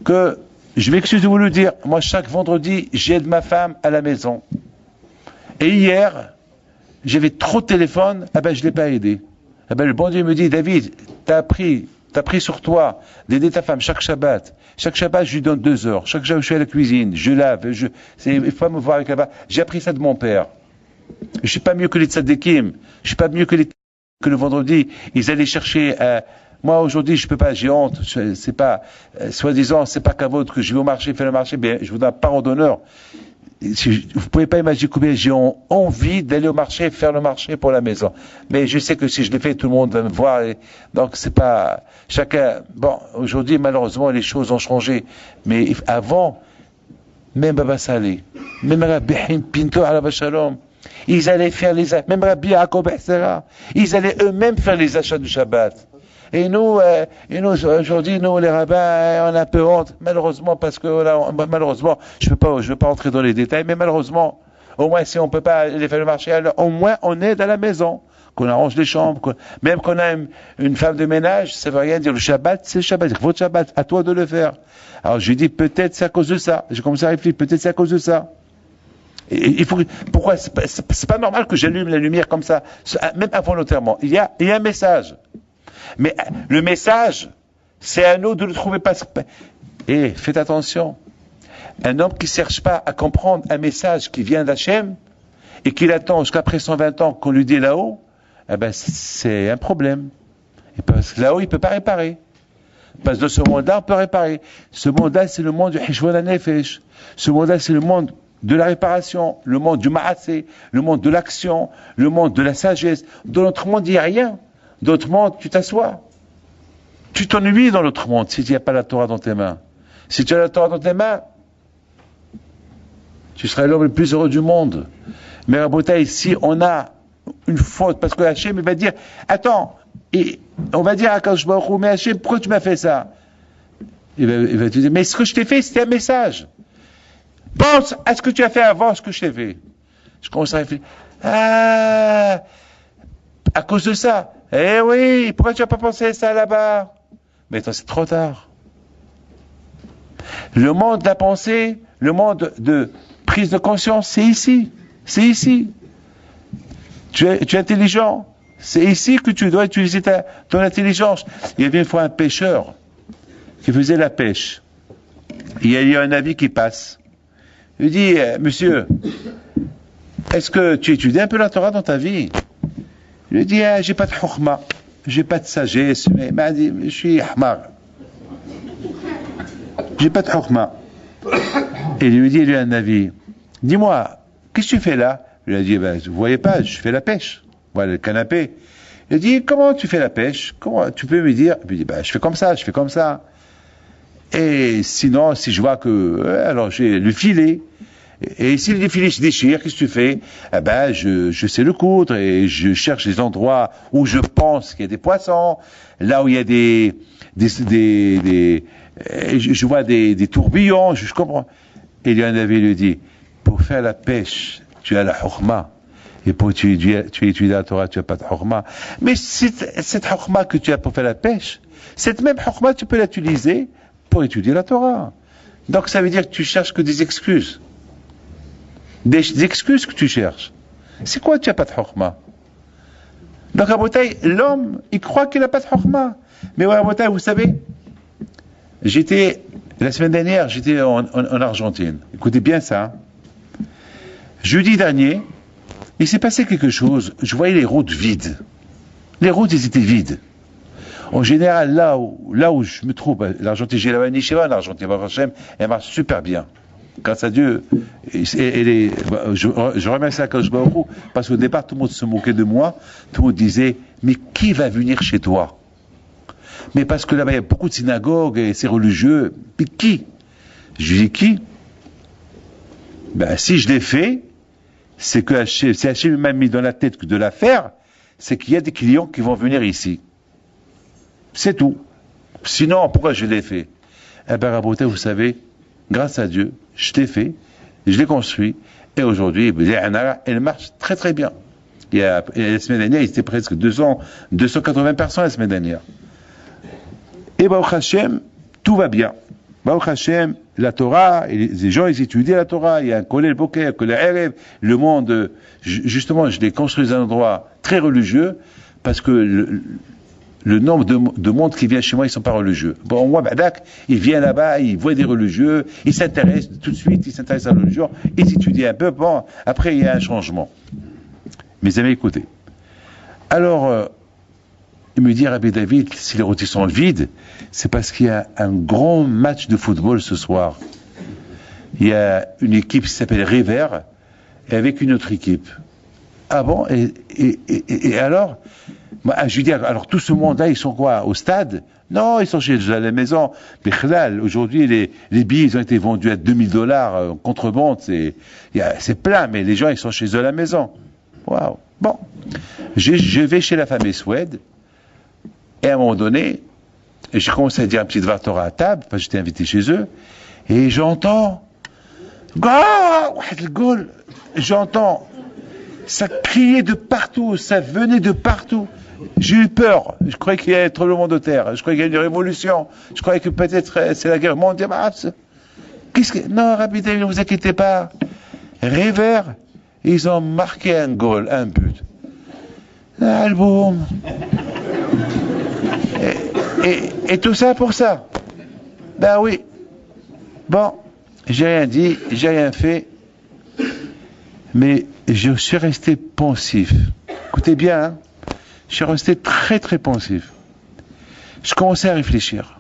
que, je m'excuse de vous le dire, moi chaque vendredi, j'aide ma femme à la maison. Et hier, j'avais trop de téléphones, je ne l'ai pas aidé. Le bon Dieu me dit, David, t'as pris sur toi d'aider ta femme chaque Shabbat. Chaque Shabbat, je lui donne 2 heures. Chaque Shabbat, je suis à la cuisine, je lave, il faut pas me voir avec la barre. J'ai appris ça de mon père. Je suis pas mieux que les tzaddikim. Je suis pas mieux que le vendredi, ils allaient chercher, moi, aujourd'hui, je peux pas, j'ai honte, c'est pas, soi-disant, c'est pas qu'à votre que je vais au marché, faire le marché, bien, je vous donne un parole d'honneur. Vous pouvez pas imaginer combien j'ai envie d'aller au marché, faire le marché pour la maison. Mais je sais que si je le fais, tout le monde va me voir, donc c'est pas, chacun, bon, aujourd'hui, malheureusement, les choses ont changé. Mais avant, même Baba Saleh, même Rabbi Pinto Alav Shalom, ils allaient faire même Rabbi Yaakov Essera, ils allaient eux-mêmes faire les achats du Shabbat. Et nous, aujourd'hui, nous, les rabbins, on a un peu honte, malheureusement, parce que, malheureusement, je veux pas entrer dans les détails, mais malheureusement, au moins, si on peut pas aller faire le marché, alors, au moins, on aide à la maison, qu'on arrange les chambres, même qu'on a une femme de ménage, ça veut rien dire, le Shabbat, c'est le Shabbat, c'est votre Shabbat, à toi de le faire. Alors, je dis, peut-être c'est à cause de ça. J'ai commencé à réfléchir, peut-être c'est à cause de ça. Pourquoi, c'est pas normal que j'allume la lumière comme ça, même involontairement. Il y a un message. Mais le message, c'est à nous de le trouver. Et faites attention, un homme qui ne cherche pas à comprendre un message qui vient d'Hachem et qu'il attend jusqu'après 120 ans qu'on lui dit là-haut, c'est un problème. Et parce que là-haut, il ne peut pas réparer. Parce que dans ce monde-là, on peut réparer. Ce monde-là, c'est le monde du Hishwan HaNefesh. Ce monde-là, c'est le monde de la réparation, le monde du Ma'aseh, le monde de l'action, le monde de la sagesse. Dans notre monde, il n'y a rien. Dans notre monde, tu t'assois. Tu t'ennuies dans l'autre monde si tu n'as pas la Torah dans tes mains. Si tu as la Torah dans tes mains, tu seras l'homme le plus heureux du monde. Mais Rabotai, ici, on a une faute, parce que Hachem, il va dire, attends, et on va dire à Kadosh Baruch Hu, mais Hachem, pourquoi tu m'as fait ça? Il va te dire, mais ce que je t'ai fait, c'était un message. Pense à ce que tu as fait avant ce que je t'ai fait. Je commence à réfléchir. À cause de ça. Eh oui, pourquoi tu n'as pas pensé à ça là-bas? Mais attends, c'est trop tard. Le monde de la pensée, le monde de prise de conscience, c'est ici. C'est ici. Tu es intelligent. C'est ici que tu dois utiliser ton intelligence. Il y avait une fois un pêcheur qui faisait la pêche. Il y a un avis qui passe. Il dit, monsieur, est-ce que tu étudies un peu la Torah dans ta vie? Il lui dit, j'ai pas de chokhma, j'ai pas de sagesse, mais il m'a dit, je suis ahmar. J'ai pas de chokhma. Et il lui dit, il a un avis. Dis-moi, qu'est-ce que tu fais là? Il a dit, vous voyez pas, je fais la pêche. Voilà le canapé. Il dit, comment tu fais la pêche? Comment tu peux me dire? Il me dit, je fais comme ça, je fais comme ça. Et sinon, si je vois que, alors j'ai le filet. Et si le filet se déchire, qu'est-ce que tu fais? Je sais le coudre et je cherche les endroits où je pense qu'il y a des poissons, là où il y a je vois des tourbillons, je comprends. Et il y en avait, lui dit, pour faire la pêche, tu as la hurma. Et pour tu étudies la Torah, tu n'as pas de hurma. Mais cette hurma que tu as pour faire la pêche, cette même hurma, tu peux l'utiliser pour étudier la Torah. Donc ça veut dire que tu cherches que des excuses. Des excuses que tu cherches. C'est quoi, tu n'as pas de hurma? Donc, à Rabotai, l'homme, il croit qu'il n'a pas de hurma. Mais ouais, Rabotai, vous savez, la semaine dernière, j'étais en Argentine. Écoutez bien ça. Jeudi dernier, il s'est passé quelque chose. Je voyais les routes vides. Les routes, elles étaient vides. En général, là où je me trouve, l'Argentine, j'ai la Vanisheva, l'Argentine, elle marche super bien. Grâce à Dieu, je remercie Akadosh Baruch Hu, parce qu'au départ, tout le monde se moquait de moi, tout le monde disait, mais qui va venir chez toi? Mais parce que là-bas, il y a beaucoup de synagogues, et c'est religieux, mais qui? Je lui dis, qui? Si je l'ai fait, c'est que Hachem m'a mis dans la tête que de la faire, c'est qu'il y a des clients qui vont venir ici. C'est tout. Sinon, pourquoi je l'ai fait? Raboté, vous savez, grâce à Dieu, je l'ai fait, je l'ai construit, et aujourd'hui, elle marche très très bien. La semaine dernière, il était presque 280 personnes la semaine dernière. Et Baruch Hashem, tout va bien. Baruch Hashem, la Torah, les gens, ils étudient la Torah, il y a un Kolel Boker, un Kolel Erev, le monde, justement, je l'ai construit dans un endroit très religieux, parce que le nombre de monde qui vient chez moi, ils ne sont pas religieux. Bon, moi, il vient là-bas, il voit des religieux, il s'intéresse tout de suite, il s'intéresse à la religion, il étudie un peu, bon, après il y a un changement. Mes amis, écoutez. Alors, il me dit, Rabbi David, si les routes sont vides, c'est parce qu'il y a un grand match de football ce soir. Il y a une équipe qui s'appelle River, et avec une autre équipe. Ah bon? Et alors? Je lui dis, alors tout ce monde-là, ils sont quoi? Au stade? Non, ils sont chez eux à la maison. Mais Khlal, aujourd'hui, les billets, ils ont été vendus à $2000 en contrebande. C'est plein, mais les gens, ils sont chez eux à la maison. Waouh. Bon. Je vais chez la famille Swed, et à un moment donné, j'ai commencé à dire un petit Dvar Torah à table, parce que j'étais invité chez eux, et j'entends, j'entends, ça criait de partout, ça venait de partout. J'ai eu peur. Je croyais qu'il y avait un tremblement de terre. Je croyais qu'il y avait une révolution. Je croyais que peut-être c'est la guerre mondiale. Non, Rabbi David, ne vous inquiétez pas. River, ils ont marqué un goal, un but. Album. Et tout ça pour ça. Ben oui. Bon, j'ai rien dit, j'ai rien fait. Mais je suis resté pensif. Écoutez bien, hein. Je suis resté très très pensif. Je commençais à réfléchir.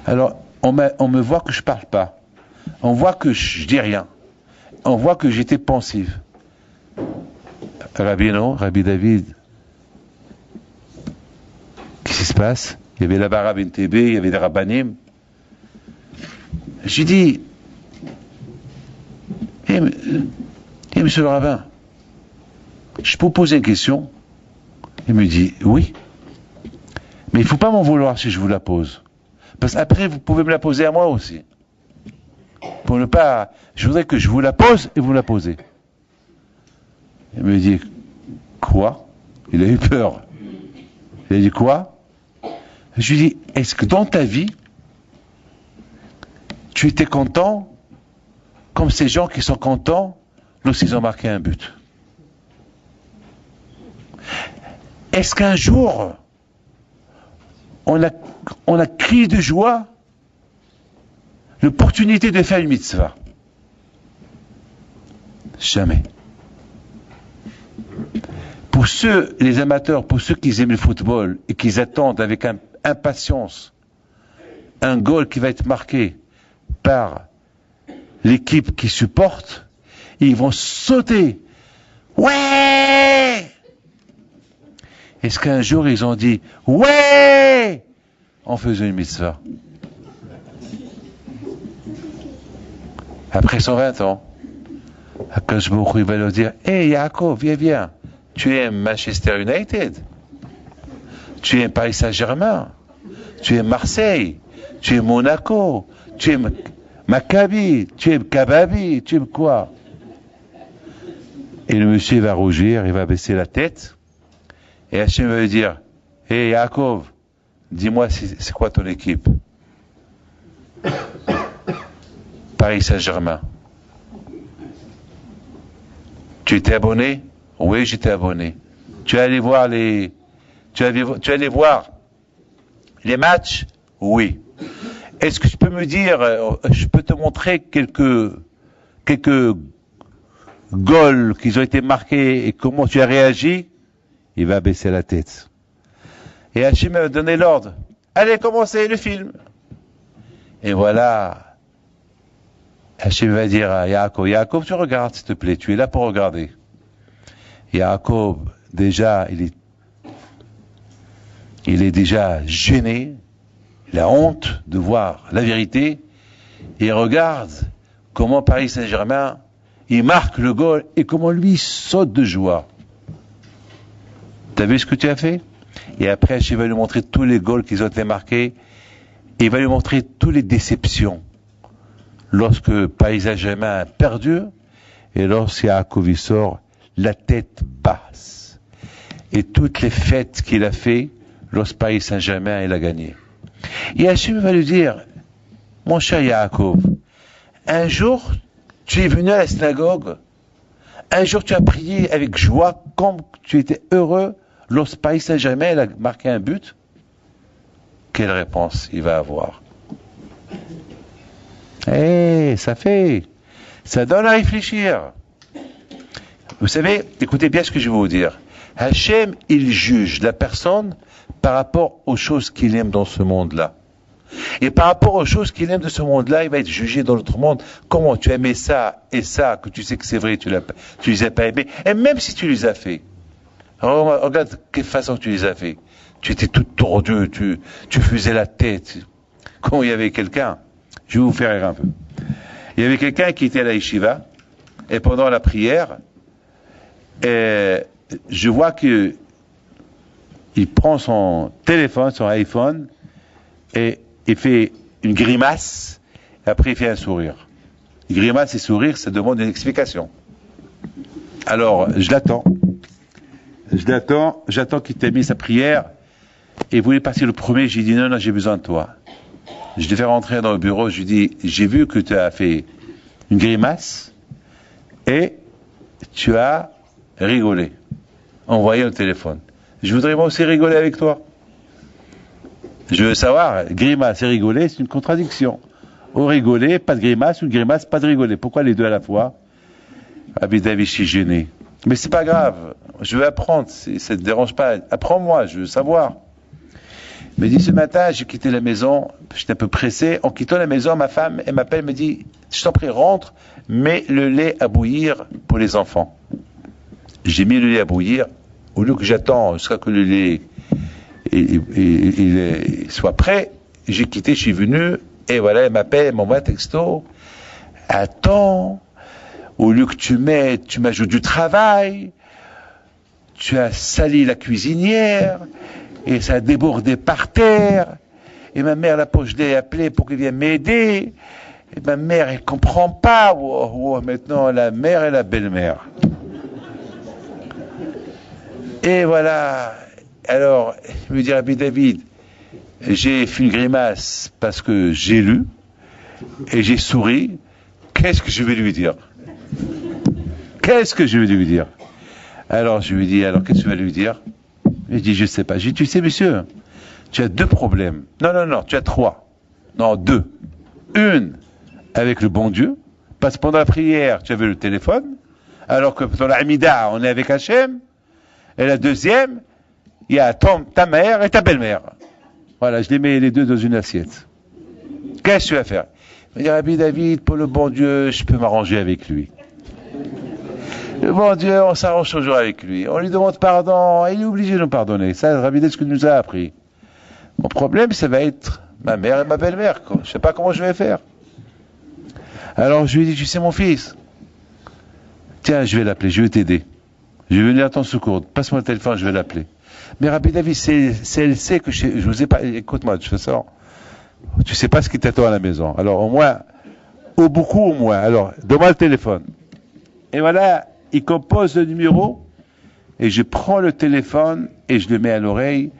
Alors, on me voit que je parle pas. On voit que je dis rien. On voit que j'étais pensif. Rabbi David, qu'est-ce qui se passe? Il y avait la Bara Ben Tebe, il y avait des Rabbanim. J'ai dit, monsieur le rabbin, je peux vous poser une question? Il me dit, oui. Mais il ne faut pas m'en vouloir si je vous la pose. Parce qu'après, vous pouvez me la poser à moi aussi. Pour ne pas... Je voudrais que je vous la pose et vous la posez. Il me dit, quoi? Il a eu peur. Il a dit, quoi? Je lui dis, est-ce que dans ta vie, tu étais content comme ces gens qui sont contents lorsqu'ils ont marqué un but? Est-ce qu'un jour, on a crié de joie l'opportunité de faire une mitzvah? Jamais. Pour ceux, les amateurs, pour ceux qui aiment le football et qui attendent avec impatience un goal qui va être marqué par l'équipe qui supporte, ils vont sauter. Ouais! Est-ce qu'un jour ils ont dit « Ouais !» en faisant une mitzvah? Après 120 ans, Akash Baruch Hu, il va leur dire « Hé Yaakov, viens. Tu aimes Manchester United, tu aimes Paris Saint-Germain, tu aimes Marseille, tu aimes Monaco, tu aimes Maccabi, tu aimes Kababi, tu aimes quoi ?» Et le monsieur va rougir, il va baisser la tête, et Hachem va lui dire « Hé Yaakov, dis-moi c'est quoi ton équipe? » Paris Saint-Germain. Tu étais abonné? Oui, j'étais abonné. Tu es allé voir les matchs? Oui. Est-ce que tu peux me dire, je peux te montrer quelques goals qui ont été marqués et comment tu as réagi? Il va baisser la tête. Et Hachem va donner l'ordre. Allez, commencez le film. Et voilà. Hachem va dire à Yaakov, tu regardes s'il te plaît, tu es là pour regarder. Yaakov, déjà, il est déjà gêné, il a honte de voir la vérité, et il regarde comment Paris Saint-Germain, il marque le goal, et comment lui saute de joie. T'as vu ce que tu as fait? Et après, Hachem va lui montrer tous les goals qui ont été marqués, et il va lui montrer toutes les déceptions. Lorsque Paris Saint-Germain a perdu, et lorsqu'Yaakov sort la tête basse, et toutes les fêtes qu'il a fait lorsque Paris Saint-Germain il a gagné. Et Hachem va lui dire, mon cher Yaakov, un jour tu es venu à la synagogue, un jour tu as prié avec joie, comme tu étais heureux lorsque Paris Saint-Germain il a marqué un but. Quelle réponse il va avoir? Ça donne à réfléchir. Vous savez, écoutez bien ce que je vais vous dire. Hachem, il juge la personne par rapport aux choses qu'il aime dans ce monde-là. Et par rapport aux choses qu'il aime de ce monde-là, il va être jugé dans l'autre monde. Comment tu as aimé ça et ça, que tu sais que c'est vrai, tu les as pas aimés, et même si tu les as fait. Alors, regarde quelle façon tu les as fait. Tu étais tout tordu, tu faisais la tête. Quand il y avait quelqu'un, je vais vous faire rire un peu. Il y avait quelqu'un qui était à la yeshiva, et pendant la prière, je vois que il prend son téléphone, son iPhone, et il fait une grimace, et après il fait un sourire. Une grimace et sourire, ça demande une explication. Alors, j'attends qu'il termine sa prière, et il voulait passer le premier, j'ai dit non, j'ai besoin de toi. Je devais rentrer dans le bureau, je lui dis, j'ai vu que tu as fait une grimace, et tu as rigolé, en voyant le téléphone. Je voudrais moi aussi rigoler avec toi. Je veux savoir, grimace et rigoler, c'est une contradiction. Ou rigoler, pas de grimace, ou grimace, pas de rigoler. Pourquoi les deux à la fois? Rabbi David, je suis gêné. Mais c'est pas grave, je veux apprendre, ça ne te dérange pas. Apprends-moi, je veux savoir. Il me dit, ce matin, j'ai quitté la maison, j'étais un peu pressé. En quittant la maison, ma femme, elle m'appelle, me dit, je t'en prie, rentre, mets le lait à bouillir pour les enfants. J'ai mis le lait à bouillir, au lieu que j'attends jusqu'à que le lait il soit prêt, j'ai quitté, je suis venu, et voilà, elle m'appelle, elle m'envoie un texto. Attends, au lieu que tu m'ajoutes du travail, tu as sali la cuisinière, et ça a débordé par terre, et ma mère, je l'ai appelée pour qu'elle vienne m'aider, et ma mère, elle comprend pas, maintenant la mère et la belle-mère. Et voilà. Alors, il me dit, Rabbi David, j'ai fait une grimace parce que j'ai lu, et j'ai souri. Qu'est-ce que je vais lui dire? Qu'est-ce que je vais lui dire? Alors, je lui dis, qu'est-ce que tu vas lui dire? Il dit, je sais pas. J'ai dit, tu sais, monsieur, tu as deux problèmes. Non, tu as trois. Non, deux. Une, avec le bon Dieu, parce que pendant la prière, tu avais le téléphone, alors que dans la Hamida, on est avec Hachem. Et la deuxième, il y a ta mère et ta belle-mère. Voilà, je les mets les deux dans une assiette. Qu'est-ce que tu vas faire? Il me dit, Rabbi David, pour le bon Dieu, je peux m'arranger avec lui. Le bon Dieu, on s'arrange toujours avec lui. On lui demande pardon, il est obligé de nous pardonner. Ça, Rabbi ce que nous a appris. Mon problème, ça va être ma mère et ma belle-mère. Je ne sais pas comment je vais faire. Alors je lui ai dit, tu sais mon fils, tiens, je vais l'appeler, je vais t'aider. Je vais venir à ton secours. Passe-moi le téléphone, je vais l'appeler. Mais Rabbi David, elle sait que je vous ai pas... Écoute-moi, de toute façon, tu sais pas ce qui t'attend à la maison. Alors au moins, ou beaucoup au moins. Alors, donne-moi le téléphone. Et voilà, il compose le numéro, et je prends le téléphone, et je le mets à l'oreille,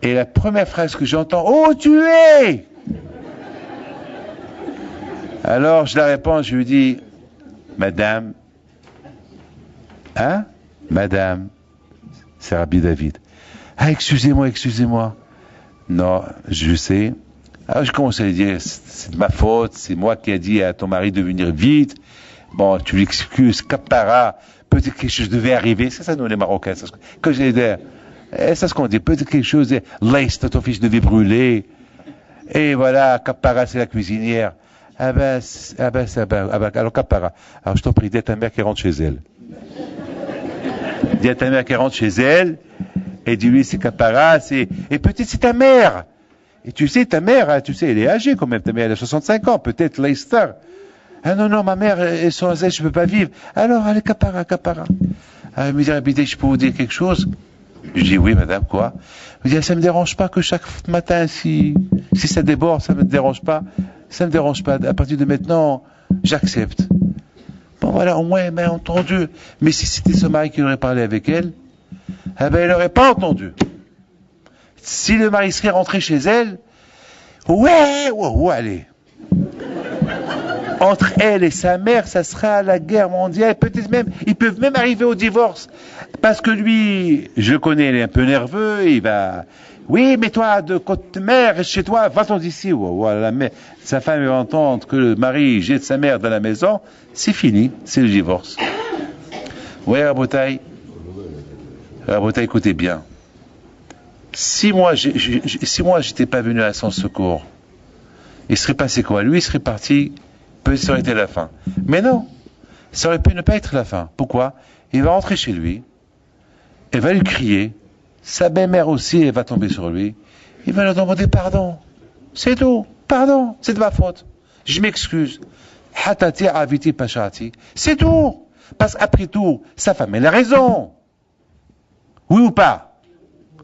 et la première phrase que j'entends, oh, tu es! Alors, je la réponds, je lui dis, Madame, hein? Madame, c'est Rabbi David. Ah, excusez-moi. Non, je sais. Alors, je commence à lui dire, c'est de ma faute, c'est moi qui ai dit à ton mari de venir vite. Bon, tu l'excuses, capara, peut-être quelque chose devait arriver. C'est ça, nous, les Marocains. Quand j'ai dit, c'est ce qu'on dit, peut-être quelque chose, l'est, ton fils devait brûler. Et voilà, capara, c'est la cuisinière. Alors capara. Alors, je t'en prie, dis à ta mère qui rentre chez elle. Dis à ta mère qui rentre chez elle, et dis-lui, c'est capara, et peut-être c'est ta mère. Et tu sais, ta mère, tu sais, elle est âgée quand même, ta mère, elle a 65 ans, peut-être Leicester. Ah non, ma mère, sans elle, je ne peux pas vivre. Alors, allez, capara. Elle me dit, Rabbi, je peux vous dire quelque chose? Je dis, oui, madame, quoi? Elle me dit, ça ne me dérange pas que chaque matin, si ça déborde, ça ne me dérange pas. Ça ne me dérange pas. À partir de maintenant, j'accepte. Bon, voilà, au moins, elle m'a entendu. Mais si c'était ce mari qui aurait parlé avec elle, eh ben, elle n'aurait pas entendu. Si le mari serait rentré chez elle, ouais, allez. Entre elle et sa mère, ça sera la guerre mondiale. Peut-être même, ils peuvent même arriver au divorce. Parce que lui, je le connais, il est un peu nerveux, il va... Oui, mais toi, de côté mère, chez toi, va-t'en d'ici. Voilà, sa femme va entendre que le mari jette sa mère dans la maison, c'est fini, c'est le divorce. Oui, Rabotaï, écoutez bien. Si moi, j'étais pas venu à son secours, il serait passé quoi? Lui, il serait parti, peut-être ça aurait été la fin. Mais non, ça aurait pu ne pas être la fin. Pourquoi? Il va rentrer chez lui, elle va lui crier, sa belle-mère aussi, elle va tomber sur lui, il va lui demander pardon. C'est tout, pardon, c'est de ma faute. Je m'excuse. Hatati aviti pachati. C'est tout. Parce qu'après tout, sa femme, elle a raison. Oui ou pas?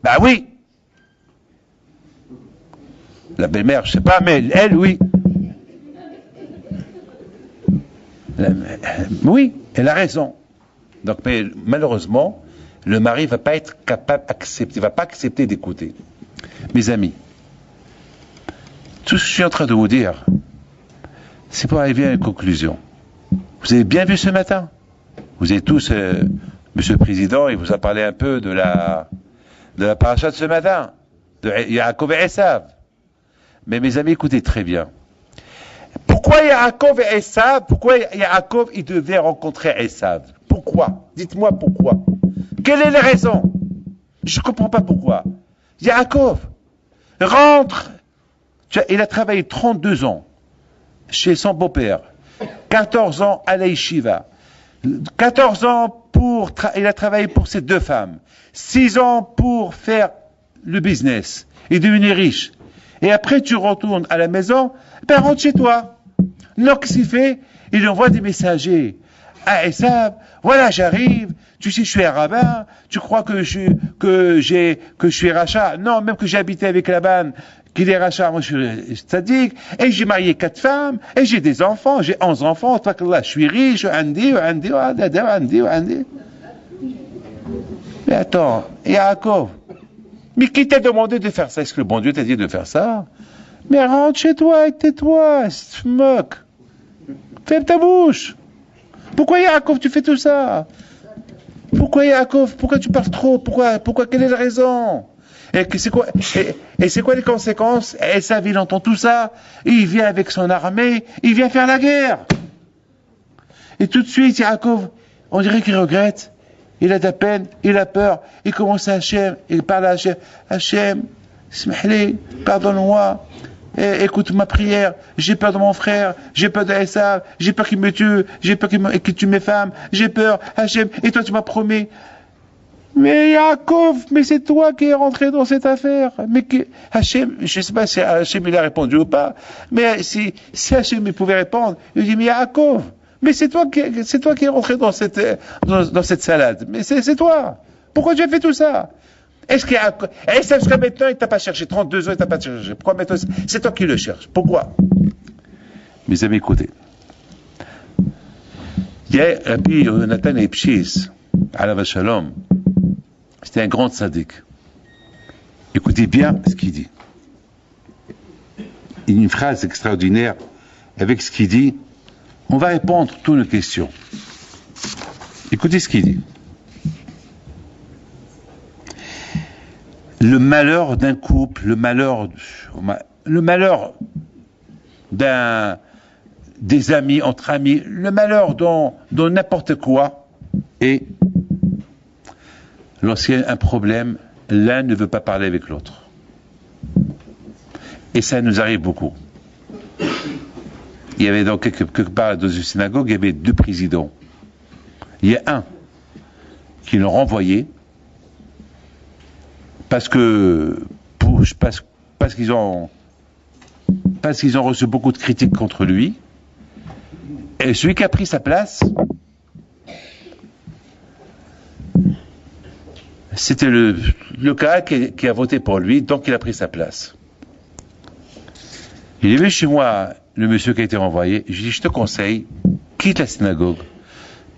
Bah oui. La belle-mère, je sais pas, mais elle, oui. Oui, elle a raison. Donc, mais malheureusement, le mari va pas être capable d'accepter, va pas accepter d'écouter. Mes amis, tout ce que je suis en train de vous dire, c'est pour arriver à une conclusion. Vous avez bien vu ce matin? Vous avez tous, Monsieur le Président, il vous a parlé un peu de la paracha de ce matin, de Yaakov et Esav. Mais mes amis, écoutez très bien. Pourquoi Yaakov et Esav, pourquoi Yaakov, il devait rencontrer Esav? Pourquoi? Dites-moi pourquoi. Quelle est la raison? Je ne comprends pas pourquoi. Yaakov rentre, il a travaillé 32 ans chez son beau-père, 14 ans à la yeshiva, 14 ans il a travaillé pour ses deux femmes, 6 ans pour faire le business et devenir riche. Et après, tu retournes à la maison, ben rentre chez toi. Non, qu'est-ce qu'il fait? Il envoie des messagers à Esav. Voilà, j'arrive. Tu sais, je suis un rabbin. Tu crois que je suis rachat? Non, même que j'ai habité avec Laban, qu'il est rachat. Moi, je suis tzaddik. Et j'ai marié 4 femmes. Et j'ai des enfants. J'ai 11 enfants. Je suis riche. Andi. Mais attends, Yaakov. Mais qui t'a demandé de faire ça? Est-ce que le bon Dieu t'a dit de faire ça? Mais rentre chez toi et tais-toi, tu te moques. Ferme ta bouche. Pourquoi Yaakov tu fais tout ça? Pourquoi Yaakov? Pourquoi tu parles trop? Pourquoi? Quelle est la raison? Et c'est quoi les conséquences? Esav, il entend tout ça, il vient avec son armée, il vient faire la guerre. Et tout de suite, Yaakov, on dirait qu'il regrette. Il a de la peine, il a peur, il commence à Hachem, il parle à Hachem. Hachem, smahli, pardonne-moi. écoute ma prière, j'ai peur de mon frère, j'ai peur d'Esav, j'ai peur qu'il me tue, j'ai peur qu'il tue mes femmes, j'ai peur, Hachem, et toi tu m'as promis. Mais Yaakov, mais c'est toi qui es rentré dans cette affaire. Mais Hachem, je ne sais pas si Hachem il a répondu ou pas, mais si Hachem il pouvait répondre, il dit, mais Yaakov, mais c'est toi qui es rentré dans cette salade. Mais c'est toi. Pourquoi tu as fait tout ça? Est-ce qu'il y a, jusqu'à maintenant, il t'a pas cherché, 32 ans, il t'a pas cherché. Pourquoi maintenant, c'est toi qui le cherches? Pourquoi? Mes amis, écoutez. Il y a Rabbi Yonatan Epshis, Alav Shalom. C'était un grand tzaddik. Écoutez bien ce qu'il dit. Il y a une phrase extraordinaire avec ce qu'il dit. On va répondre à toutes nos questions. Écoutez ce qu'il dit. Le malheur d'un couple, le malheur des amis, entre amis, le malheur dans n'importe quoi est lorsqu'il y a un problème, l'un ne veut pas parler avec l'autre. Et ça nous arrive beaucoup. Il y avait donc quelque part dans une synagogue, il y avait 2 présidents. Il y a un qui l'ont renvoyé parce qu'ils ont reçu beaucoup de critiques contre lui. Et celui qui a pris sa place, c'était le gars qui a voté pour lui, donc il a pris sa place. Il est venu chez moi, le monsieur qui a été renvoyé, je lui ai dit, je te conseille, quitte la synagogue,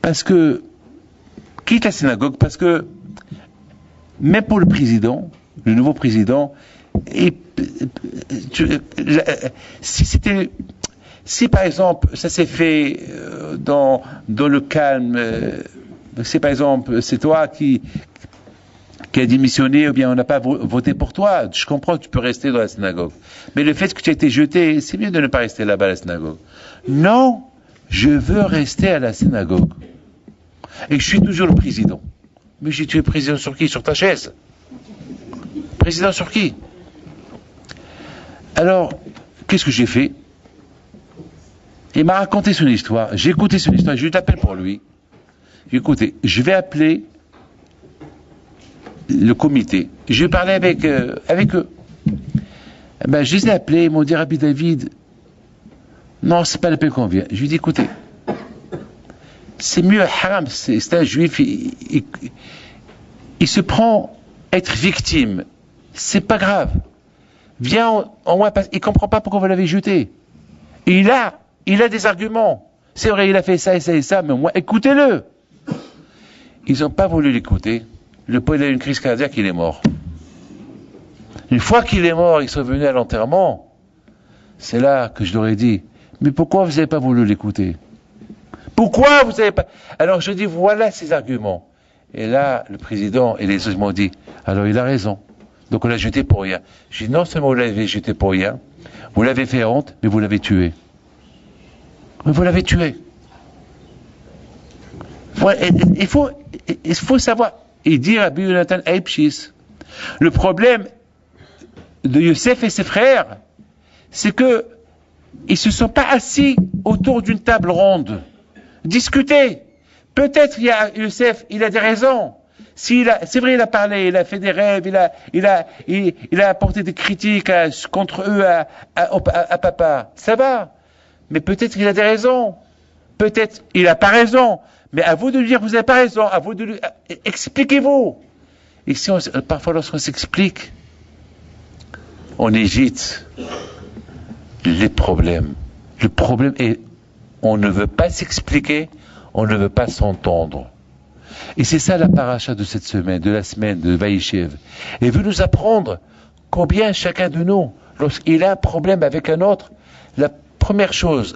parce que, même pour le président, le nouveau président, si par exemple, ça s'est fait dans le calme, si par exemple, c'est toi qui a démissionné, ou bien on n'a pas voté pour toi, je comprends que tu peux rester dans la synagogue. Mais le fait que tu as été jeté, c'est mieux de ne pas rester là-bas à la synagogue. Non, je veux rester à la synagogue. Et je suis toujours le président. Mais j'ai tué président sur qui? Sur ta chaise. Président sur qui? Alors, qu'est-ce que j'ai fait? Il m'a raconté son histoire. J'ai écouté son histoire. Je l'appelle pour lui. J'ai écouté. Je vais appeler le comité. Je vais parler avec eux. Ben, je les ai appelés. Ils m'ont dit, Rabbi David, non, c'est pas l'appel qu'on vient. Je lui ai dit, écoutez, c'est mieux, haram, c'est un juif, il se prend être victime. C'est pas grave. Viens, il comprend pas pourquoi vous l'avez jeté. Il a des arguments. C'est vrai, il a fait ça et ça et ça, mais au moins, écoutez-le. Ils n'ont pas voulu l'écouter. Le pauvre, il a eu une crise cardiaque, il est mort. Une fois qu'il est mort, ils sont venus à l'enterrement. C'est là que je leur ai dit, mais pourquoi vous n'avez pas voulu l'écouter? Pourquoi vous n'avez pas... Alors je dis, voilà ses arguments. Et là, le président et les autres m'ont dit, alors il a raison. Donc on l'a jeté pour rien. J'ai dit, non seulement vous l'avez jeté pour rien, vous l'avez fait honte, mais vous l'avez tué. Mais vous l'avez tué. Ouais, il faut savoir. Il dit à Rabbi Yonatan Epshis, le problème de Yosef et ses frères, c'est que ils se sont pas assis autour d'une table ronde. Discuter. Peut-être Yosef, il a des raisons. C'est vrai, il a parlé, il a fait des rêves, il a apporté des critiques contre eux à papa. Ça va. Mais peut-être qu'il a des raisons. Peut-être il n'a pas raison. Mais à vous de lui dire vous n'avez pas raison. À vous de lui expliquez-vous. Et si parfois lorsqu'on s'explique, on évite les problèmes. Le problème est on ne veut pas s'expliquer, on ne veut pas s'entendre. Et c'est ça la paracha de cette semaine, de la semaine de Vaïchev. Et veut nous apprendre combien chacun de nous, lorsqu'il a un problème avec un autre, la première chose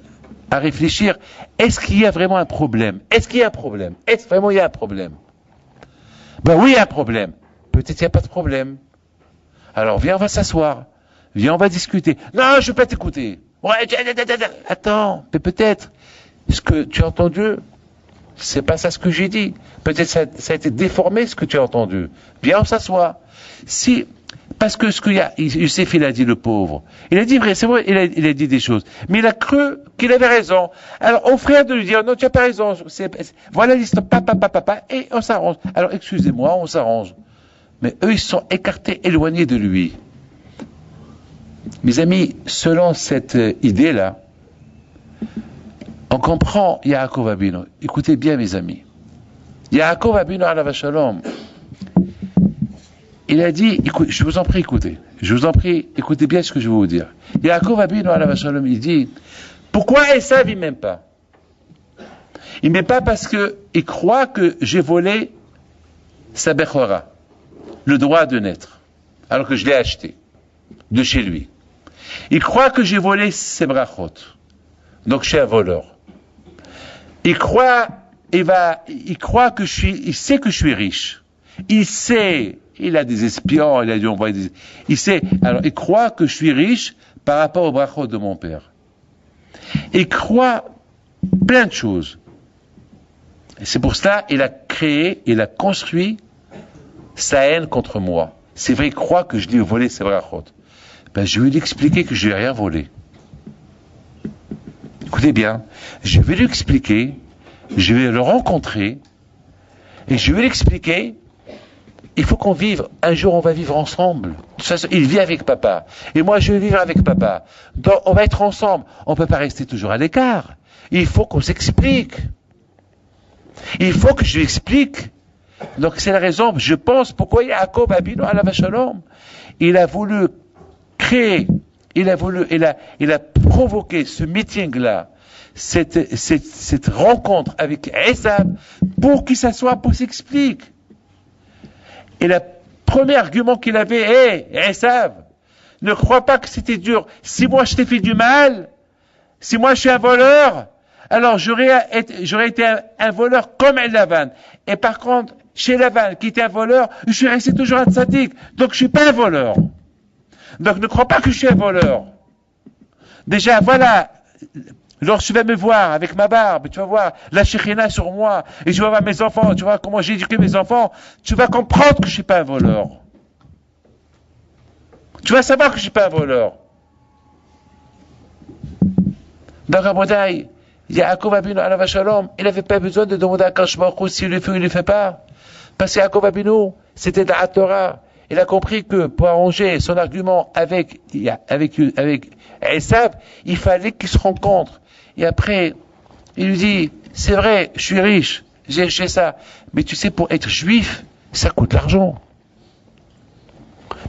à réfléchir, est-ce qu'il y a vraiment un problème? Est-ce qu'il y a un problème? Est-ce vraiment il y a un problème? Ben oui, il y a un problème. Peut-être il n'y a pas de problème. Alors viens, on va s'asseoir. Viens, on va discuter. Non, je ne veux pas t'écouter. Ouais, attends, mais peut-être ce que tu as entendu, c'est pas ça ce que j'ai dit. Peut-être ça a été déformé ce que tu as entendu. Viens, on s'assoit. Si, Parce que ce qu'il y a, Youssef, il a dit, le pauvre. Il a dit vrai, c'est vrai, il a dit des choses. Mais il a cru qu'il avait raison. Alors, au frère de lui dire, non, tu n'as pas raison. Voilà l'histoire, papa, et on s'arrange. Alors, excusez-moi, on s'arrange. Mais eux, ils sont écartés, éloignés de lui. Mes amis, selon cette idée-là, on comprend Yaakov Abinu. Écoutez bien, mes amis. Yaakov Abinu alav shalom. Il a dit, écoute, je vous en prie, écoutez. Je vous en prie, écoutez bien ce que je vais vous dire. Yaakov Abinu alav shalom, il dit, pourquoi Esav il m'aime pas? Il m'aime pas parce que il croit que j'ai volé sa bechora, le droit de naître, alors que je l'ai acheté de chez lui. Il croit que j'ai volé ses brachot, donc je suis un voleur. Il croit que il sait que je suis riche. Il sait, il a des espions, il a dû envoyer des, il sait, alors il croit que je suis riche par rapport au brachot de mon père. Il croit plein de choses. Et c'est pour cela il a construit sa haine contre moi. C'est vrai, il croit que je lui ai volé ses brachot. Ben, je vais lui expliquer que je lui ai rien volé. Écoutez bien, je vais lui expliquer, je vais le rencontrer, et je vais lui expliquer, il faut qu'on vive, un jour on va vivre ensemble. De toute façon, il vit avec papa, et moi je vais vivre avec papa. Donc on va être ensemble, on ne peut pas rester toujours à l'écart. Il faut qu'on s'explique. Il faut que je lui explique. Donc c'est la raison, je pense, pourquoi Yaakov Abinu alav shalom, il a voulu créer, il a provoqué ce meeting-là, cette rencontre avec Esav, pour qu'il s'assoie, pour s'explique. Et le premier argument qu'il avait, Esav, ne crois pas que c'était dur. Si moi je t'ai fait du mal, si moi je suis un voleur, alors j'aurais été un voleur comme Lavan. Et par contre, chez Lavan, qui était un voleur, je suis resté toujours un tzaddik. Donc je suis pas un voleur. Donc ne crois pas que je suis un voleur. Déjà, voilà, lorsque tu vas me voir avec ma barbe, tu vas voir la Shekhina sur moi, et tu vas voir mes enfants, tu vas voir comment j'ai éduqué mes enfants, tu vas comprendre que je ne suis pas un voleur. Tu vas savoir que je ne suis pas un voleur. Dans Rabodaï, Yaakov Abinu alav shalom, il n'avait pas besoin de demander à Akadosh Baruch Hu s'il le fait ou il ne le fait pas. Parce que Yaakov Abinu, c'était de la Torah. Il a compris que pour arranger son argument avec Esav, il fallait qu'ils se rencontrent. Et après, il lui dit, c'est vrai, je suis riche, j'ai acheté ça. Mais tu sais, pour être juif, ça coûte l'argent.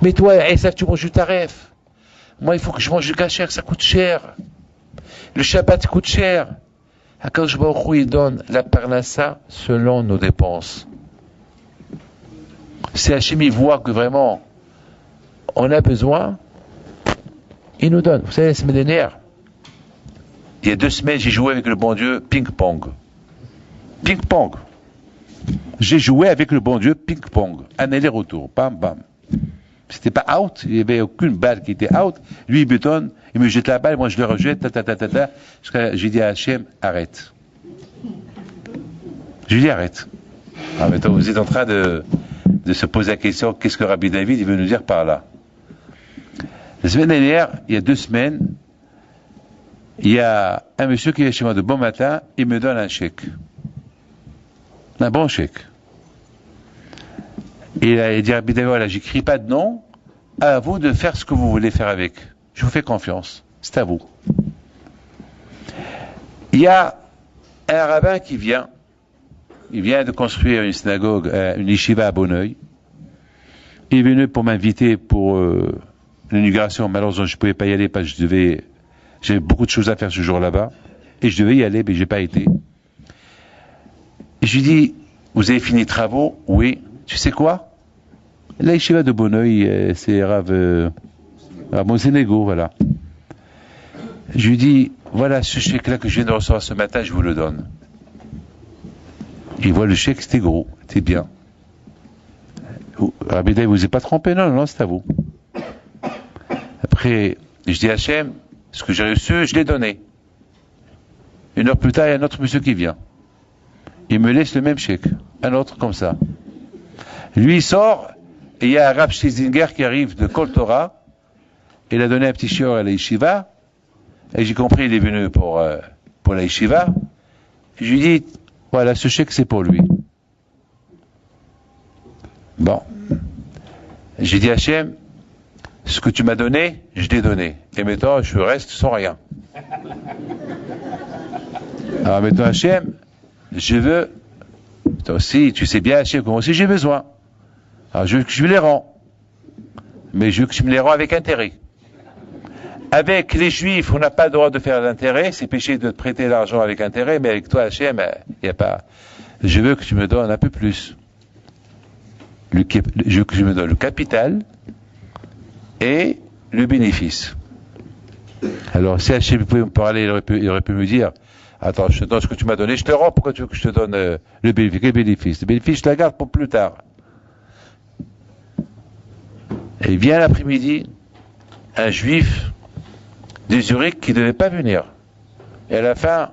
Mais toi, Esav, tu manges du taref. Moi, il faut que je mange du kasher, ça coûte cher. Le Shabbat coûte cher. Akadosh Baruch Hu, il donne la parnassa selon nos dépenses. Si Hachem il voit que vraiment on a besoin, il nous donne. Vous savez, la semaine dernière, il y a 2 semaines, j'ai joué avec le bon Dieu ping-pong. Ping-pong. J'ai joué avec le bon Dieu ping-pong. Un aller-retour. Bam, bam. C'était pas out. Il n'y avait aucune balle qui était out. Lui, il bétonne. Il me jette la balle. Moi, je le rejette. J'ai dit à Hachem, arrête. Je lui dis, arrête. Alors maintenant, vous êtes en train de se poser la question, qu'est-ce que Rabbi David il veut nous dire par là? La semaine dernière, il y a 2 semaines, il y a un monsieur qui vient chez moi de bon matin, il me donne un chèque. Un bon chèque. Et il dit, Rabbi David, voilà, j'écris pas de nom, à vous de faire ce que vous voulez faire avec. Je vous fais confiance. C'est à vous. Il y a un rabbin qui vient, il vient de construire une synagogue, une yeshiva à Bonneuil. Il est venu pour m'inviter pour l'inauguration. Malheureusement, je ne pouvais pas y aller parce que j'avais beaucoup de choses à faire ce jour là-bas. Et je devais y aller, mais je n'ai pas été. Et je lui dis, vous avez fini les travaux? Oui. Tu sais quoi? La yeshiva de Bonneuil, c'est Rav Monsénégo, voilà. Je lui dis, voilà ce chèque-là que je viens de recevoir ce matin, je vous le donne. Il voit le chèque, c'était gros, c'était bien. Rabbi David, vous n'êtes pas trompé? Non, non, c'est à vous. Après, je dis à Hachem, ce que j'ai reçu, je l'ai donné. 1 heure plus tard, il y a un autre monsieur qui vient. Il me laisse le même chèque. Un autre comme ça. Lui, il sort et il y a un Rav Schlesinger qui arrive de Kol Torah, il a donné un petit shiur à la yeshiva, et j'ai compris, il est venu pour la yeshiva. Je lui dis, voilà, ce chèque c'est pour lui. Bon. J'ai dit à Hachem, ce que tu m'as donné, je l'ai donné. Et maintenant, je reste sans rien. Alors maintenant, Hachem, je veux, toi aussi, tu sais bien, Hachem, que moi aussi j'ai besoin. Alors je veux que je me les rends. Mais je veux que je me les rends avec intérêt. Avec les Juifs, on n'a pas le droit de faire d'intérêt, c'est péché de te prêter l'argent avec intérêt, mais avec toi, Hachem, il n'y a pas. Je veux que tu me donnes un peu plus. Je veux que je me donne le capital et le bénéfice. Alors, si Hachem pouvait me parler, il aurait pu me dire, attends, je te donne ce que tu m'as donné, je te rends, pourquoi tu veux que je te donne le bénéfice? Quel bénéfice? Le bénéfice, je te la garde pour plus tard. Et il vient l'après-midi, un juif de Zurich qui ne devait pas venir. Et à la fin,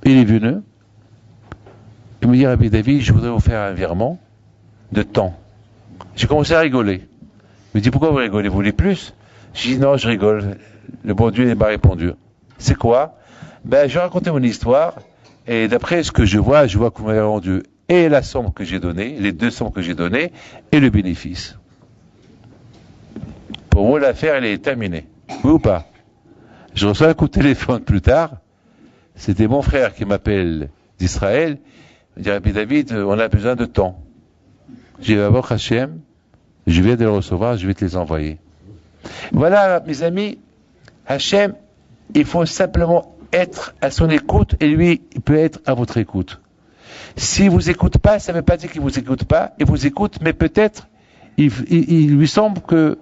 il est venu. Il me dit, Rabbi David, je voudrais vous faire un virement de temps. J'ai commencé à rigoler. Il me dit, pourquoi vous rigolez? Vous voulez plus? J'ai dit, non, je rigole. Le bon Dieu m'a répondu. C'est quoi? Ben, je racontais mon histoire, et d'après ce que je vois que vous m'avez rendu et la somme que j'ai donnée, les deux sommes que j'ai données, et le bénéfice. Pour vous, l'affaire, elle est terminée. Oui ou pas? Je reçois un coup de téléphone plus tard. C'était mon frère qui m'appelle d'Israël. Il me dit, Rabbi David, on a besoin de temps. J'ai dit, d'abord, Hachem, je viens de le recevoir, je vais te les envoyer. Voilà, mes amis, Hachem, il faut simplement être à son écoute, et lui, il peut être à votre écoute. S'il vous écoute pas, ça ne veut pas dire qu'il vous écoute pas, il vous écoute, mais peut-être, il lui semble que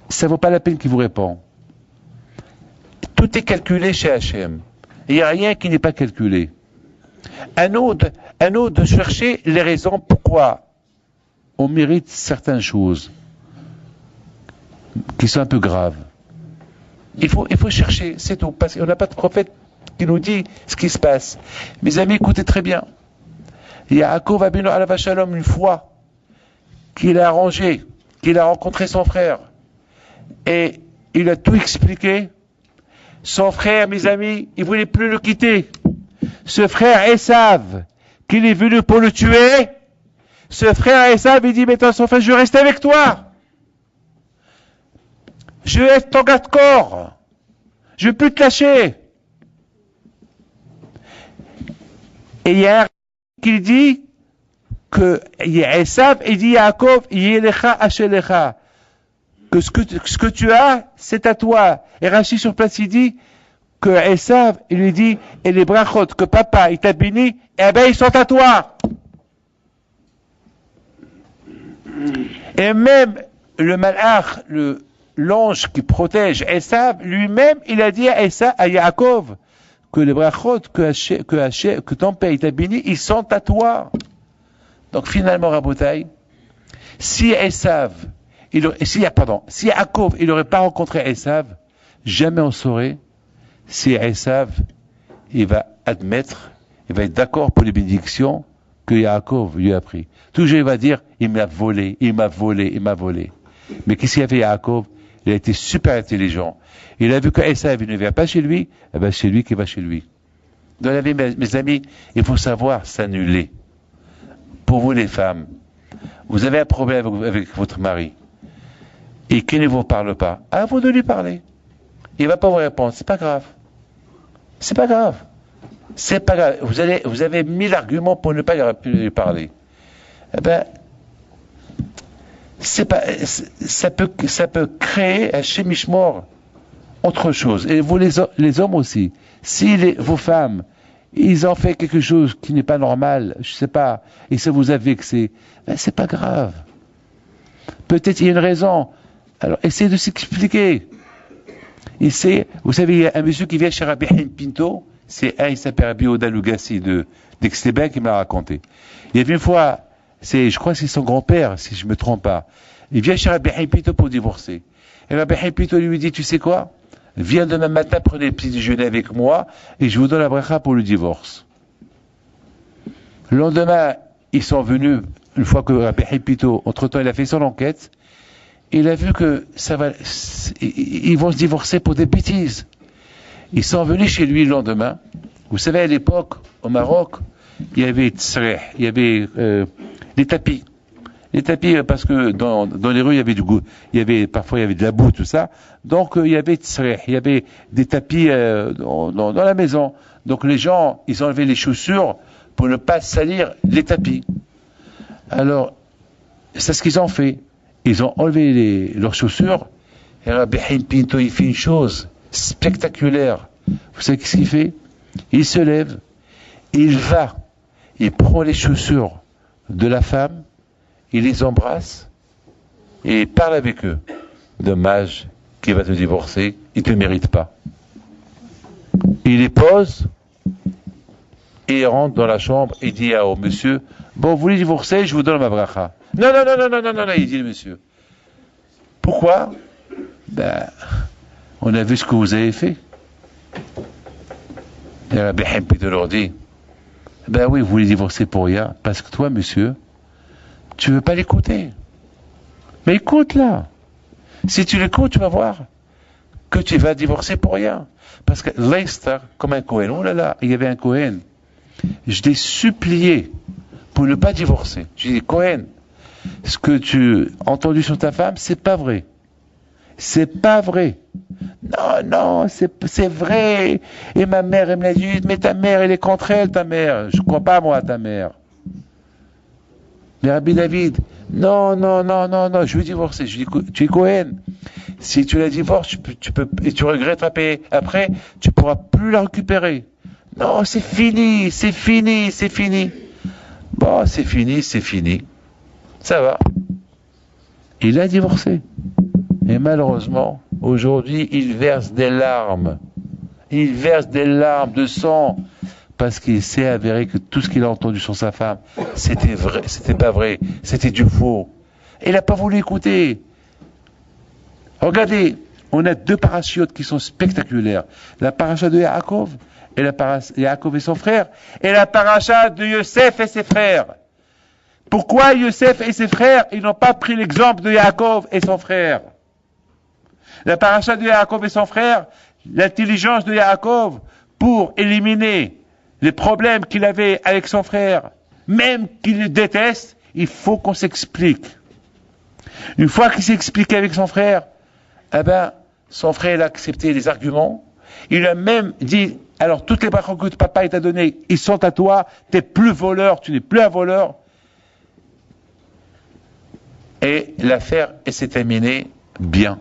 ça ne vaut pas la peine qu'il vous répond. Tout est calculé chez Hachem. Il n'y a rien qui n'est pas calculé. À nous de chercher les raisons pourquoi on mérite certaines choses qui sont un peu graves. Il faut chercher, c'est tout, parce qu'on n'a pas de prophète qui nous dit ce qui se passe. Mes amis, écoutez très bien. Il y a Yaakov Abinu alav Shalom une fois qu'il a arrangé, qu'il a rencontré son frère, et il a tout expliqué. Son frère, mes amis, il voulait plus le quitter. Ce frère Esav, qu'il est venu pour le tuer, ce frère Esav, il dit, mais toi, son frère, je vais rester avec toi. Je vais être ton garde-corps. Je ne vais plus te lâcher. Et il y a un qui dit que Esav, il dit à Yaakov, Yelecha Hashelecha, que ce que tu as, c'est à toi. Et Rashi sur place, il dit que Esav, il lui dit, et les brachot que papa, il t'a béni, eh ben, ils sont à toi. Et même le malach, l'ange qui protège Esav, lui-même, il a dit à Yaakov, que les brachot, que ton père, il t'a béni, ils sont à toi. Donc finalement, Rabotai, si Yaakov, il n'aurait pas rencontré Esav, jamais on saurait si Esav, il va admettre, il va être d'accord pour les bénédictions que Yaakov lui a pris. Toujours il va dire, il m'a volé, il m'a volé, il m'a volé. Mais qu'est-ce qu'il a fait Yaakov? Il a été super intelligent. Il a vu que Esav ne vient pas chez lui, eh ben c'est lui qui va chez lui. Dans la vie, mes amis, il faut savoir s'annuler. Pour vous les femmes, vous avez un problème avec votre mari, et qu'il ne vous parle pas, à vous de lui parler. Il ne va pas vous répondre, c'est pas grave. C'est pas grave. C'est pas grave. Vous avez 1000 arguments pour ne pas lui parler. Eh ben, ça peut créer un chémichemort, autre chose. Et vous les hommes aussi. Si vos femmes, ils ont fait quelque chose qui n'est pas normal, je sais pas, et ça vous a vexé, ben c'est pas grave. Peut-être il y a une raison. Alors, essayez de s'expliquer. Vous savez, il y a un monsieur qui vient chez Rabbi Haim Pinto, il s'appelle Rabbi Oda Lugassi d'Aix-les-Bains qui m'a raconté. Il y avait une fois, je crois que c'est son grand-père, si je ne me trompe pas. Il vient chez Rabbi Haim Pinto pour divorcer. Et Rabbi Haim Pinto lui dit, tu sais quoi? Viens demain matin, prenez le petit déjeuner avec moi, et je vous donne la bracha pour le divorce. Le lendemain, ils sont venus une fois que Rabbi Pito, entre-temps, il a fait son enquête, il a vu que ils vont se divorcer pour des bêtises. Ils sont venus chez lui le lendemain. Vous savez, à l'époque, au Maroc, il y avait il y avait les tapis. Les tapis, parce que dans les rues, il y avait du goût. Parfois, il y avait de la boue, tout ça. Donc, il y avait il y avait des tapis dans la maison. Donc, les gens, ils enlevaient les chaussures pour ne pas salir les tapis. Alors, c'est ce qu'ils ont fait. Ils ont enlevé leurs chaussures. Et Rabbi Pinto, il fait une chose spectaculaire. Vous savez ce qu'il fait? Il se lève, il va, il prend les chaussures de la femme, il les embrasse et il parle avec eux. Dommage qu'il va te divorcer, il ne te mérite pas. Il les pose et il rentre dans la chambre et dit au monsieur, bon, vous voulez divorcer, je vous donne ma bracha. Non, non, non, non, non, non, non, non, il dit le monsieur. Pourquoi? Ben, on a vu ce que vous avez fait. Et Rabbi Pito leur dit, ben oui, vous voulez divorcer pour rien, parce que toi, monsieur, tu veux pas l'écouter. Mais écoute là. Si tu l'écoutes, tu vas voir que tu vas divorcer pour rien. Parce que Leicester, comme un Cohen, oh là là, il y avait un Cohen. Je l'ai supplié pour ne pas divorcer. Je lui ai dit, Cohen, ce que tu as entendu sur ta femme, c'est pas vrai. C'est pas vrai. Non, non, c'est vrai. Et ma mère, elle me l'a dit, mais ta mère, elle est contre elle, ta mère. Je crois pas, moi, à ta mère. Mais Rabbi David, non, non, non, non, non, je veux divorcer. Je lui dis, tu es Cohen. Si tu la divorces, tu peux, et tu regrettes après, tu pourras plus la récupérer. Non, c'est fini, c'est fini, c'est fini. Bon, c'est fini, c'est fini. Ça va. Il a divorcé. Et malheureusement, aujourd'hui, il verse des larmes. Il verse des larmes de sang. Parce qu'il s'est avéré que tout ce qu'il a entendu sur sa femme, c'était vrai, c'était pas vrai, c'était du faux. Et il n'a pas voulu écouter. Regardez, on a deux parachutes qui sont spectaculaires. La paracha de Yaakov, et Yaakov et son frère, et la paracha de Yosef et ses frères. Pourquoi Yosef et ses frères, ils n'ont pas pris l'exemple de Yaakov et son frère? La paracha de Yaakov et son frère, l'intelligence de Yaakov pour éliminer les problèmes qu'il avait avec son frère, même qu'il le déteste, il faut qu'on s'explique. Une fois qu'il s'est expliqué avec son frère, eh ben, son frère a accepté les arguments. Il lui a même dit, alors toutes les brachot que papa t'a données, ils sont à toi, t'es plus voleur, tu n'es plus un voleur. Et l'affaire s'est terminée bien.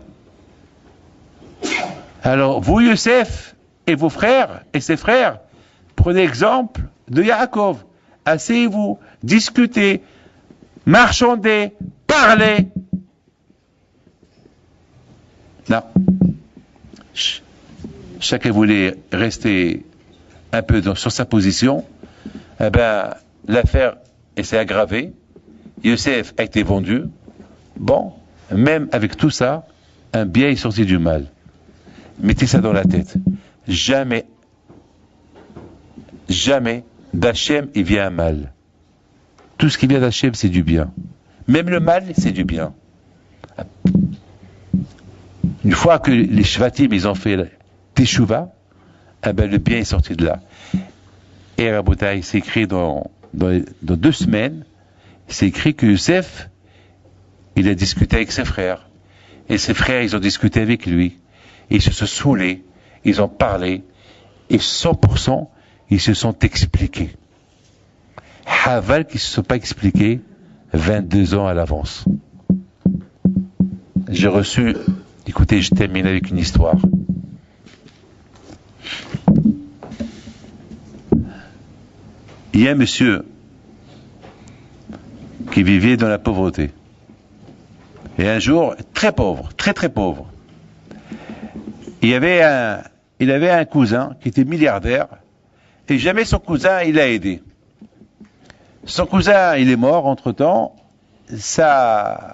Alors, vous, Youssef, et vos frères, et ses frères, prenez exemple de Yaakov. Asseyez-vous, discutez, marchandez, parlez. Non. Chacun voulait rester un peu sur sa position. Eh ben, l'affaire s'est aggravée. Youssef a été vendu. Bon, même avec tout ça, un bien est sorti du mal. Mettez ça dans la tête. Jamais d'Hachem, il vient un mal. Tout ce qui vient d'Hachem, c'est du bien. Même le mal, c'est du bien. Une fois que les Shvatim, ils ont fait Teshuvah, eh ben, le bien est sorti de là. Et Rabotai, c'est écrit dans 2 semaines, c'est écrit que Youssef, il a discuté avec ses frères. Et ses frères, ils ont discuté avec lui. Ils se sont saoulés, ils ont parlé, et 100%, ils se sont expliqués. Haval qui ne se sont pas expliqués 22 ans à l'avance. J'ai reçu, écoutez, je termine avec une histoire. Il y a un monsieur qui vivait dans la pauvreté. Et un jour, très pauvre, très très pauvre. Il avait un cousin qui était milliardaire, et jamais son cousin, il l'a aidé. Son cousin, il est mort entre-temps. Son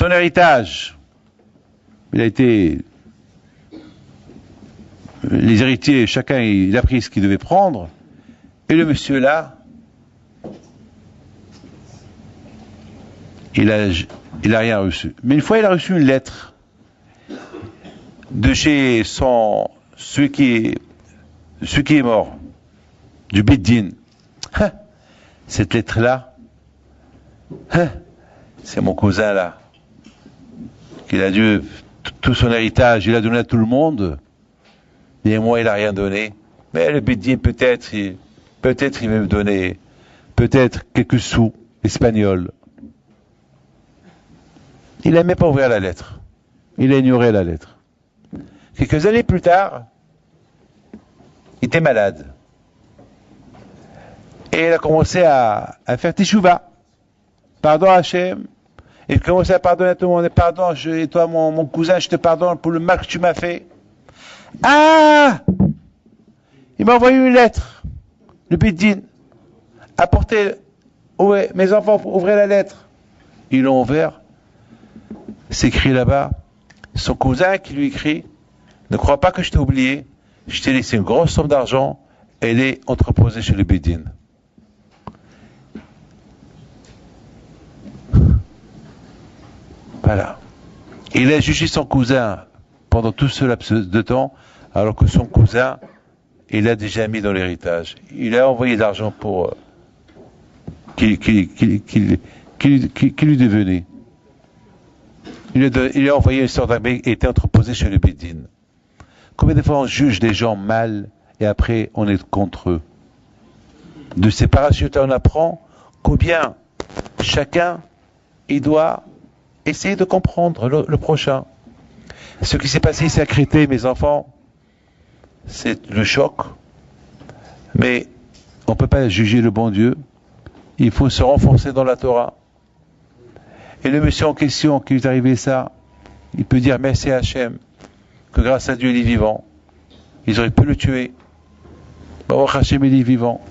héritage, il a été... Les héritiers, chacun, il a pris ce qu'il devait prendre. Et le monsieur là, il a rien reçu. Mais une fois, il a reçu une lettre de chez celui qui est mort, du Bid-Din. Cette lettre-là, c'est mon cousin là, qu'il a dû tout son héritage, il a donné à tout le monde, et moi il a rien donné. Mais le Bid-Din peut-être il va me donner peut-être quelques sous espagnols. Il n'a même pas ouvert la lettre. Il a ignoré la lettre. Quelques années plus tard, il était malade. Et il a commencé à faire teshuva. Pardon Hachem. Il a commencé à pardonner à tout le monde. Pardon, et toi mon cousin, je te pardonne pour le mal que tu m'as fait. Ah! Il m'a envoyé une lettre. Le Bid-Din. Apportez, ouais, mes enfants, ouvrez la lettre. Ils l'ont ouvert. C'est écrit là-bas. Son cousin qui lui écrit, ne crois pas que je t'ai oublié. Je t'ai laissé une grosse somme d'argent. Elle est entreposée chez le Bid-Din. Voilà. Il a jugé son cousin pendant tout ce laps de temps, alors que son cousin, il l'a déjà mis dans l'héritage. Il a envoyé de l'argent pour qu'il lui devenait. Il a envoyé une sorte d'armée et était entreposé chez le Bid-Din. Combien de fois on juge des gens mal et après on est contre eux? De ces parachutes, on apprend combien chacun il doit essayer de comprendre le prochain. Ce qui s'est passé ici à Créteil, mes enfants, c'est le choc. Mais on ne peut pas juger le bon Dieu. Il faut se renforcer dans la Torah. Et le monsieur en question qui lui est arrivé ça, il peut dire merci à Hachem, que grâce à Dieu il est vivant. Ils auraient pu le tuer. Baruch Hachem il est vivant.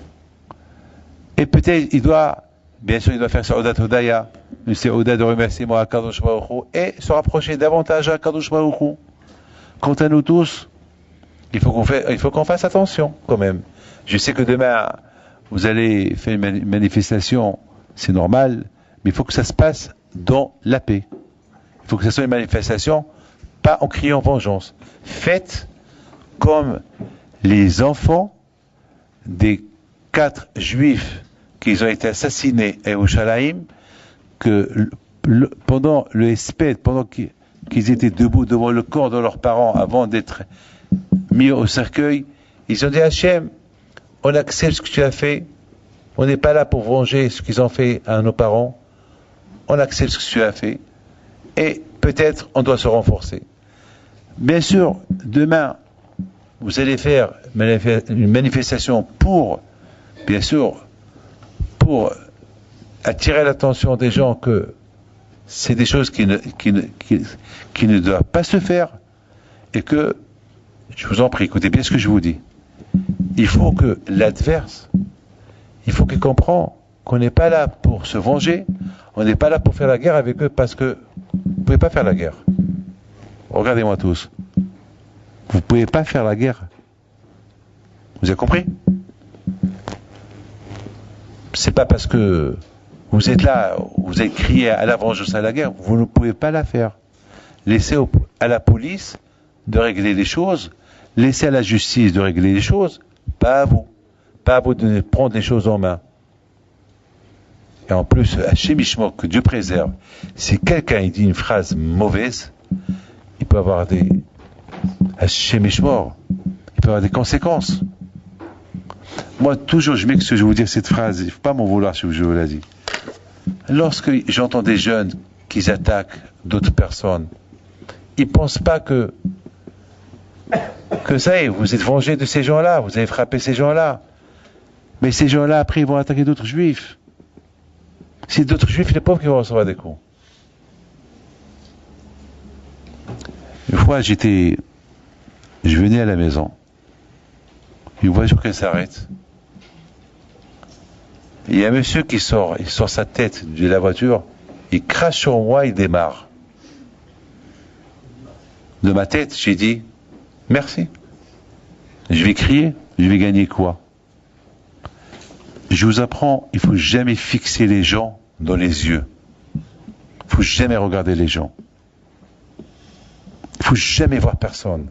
Et peut-être il doit, bien sûr il doit faire sa Odat Hodaya, c'est Odat de remerciement à Kadosh Baruch Hu, et se rapprocher davantage à Kadosh Baruch Hu. Quant à nous tous, il faut qu'on fasse attention quand même. Je sais que demain vous allez faire une manifestation, c'est normal, mais il faut que ça se passe dans la paix. Il faut que ce soit une manifestation, pas en criant vengeance. Faites comme les enfants des 4 juifs qui ont été assassinés à Yerushalayim, que pendant le Hesped, pendant qu'ils étaient debout devant le corps de leurs parents avant d'être mis au cercueil, ils ont dit à Hachem, on accepte ce que tu as fait, on n'est pas là pour venger ce qu'ils ont fait à nos parents, on accepte ce que tu as fait, et peut-être on doit se renforcer. Bien sûr, demain, vous allez faire une manifestation pour, bien sûr, pour attirer l'attention des gens que c'est des choses qui ne doivent pas se faire, et que, je vous en prie, écoutez bien ce que je vous dis. Il faut que l'adverse, il faut qu'il comprenne qu'on n'est pas là pour se venger, on n'est pas là pour faire la guerre avec eux, parce que vous ne pouvez pas faire la guerre. Regardez-moi tous. Vous ne pouvez pas faire la guerre. Vous avez compris? C'est pas parce que vous êtes là, vous êtes crié à la vengeance, à la guerre, vous ne pouvez pas la faire. Laissez à la police de régler les choses, laissez à la justice de régler les choses, pas à vous. Pas à vous de prendre les choses en main. Et en plus, Hachem Yishmor, que Dieu préserve, si quelqu'un dit une phrase mauvaise, il peut avoir des... Hachem Yishmor, il peut avoir des conséquences. Moi, toujours, je m'excuse de vous dire cette phrase, il ne faut pas m'en vouloir si je vous l'ai dit. Lorsque j'entends des jeunes qui attaquent d'autres personnes, ils ne pensent pas que ça y est, vous êtes vengé de ces gens-là, vous avez frappé ces gens-là. Mais ces gens-là, après, ils vont attaquer d'autres juifs. C'est d'autres juifs, les pauvres, qui vont recevoir des coups. Une fois, je venais à la maison. Une voiture qui s'arrête. Il y a un monsieur qui sort, il sort sa tête de la voiture, il crache sur moi, il démarre. De ma tête, j'ai dit, merci. Je vais crier, je vais gagner quoi? Je vous apprends, il ne faut jamais fixer les gens dans les yeux. Il faut jamais regarder les gens. Il faut jamais voir personne.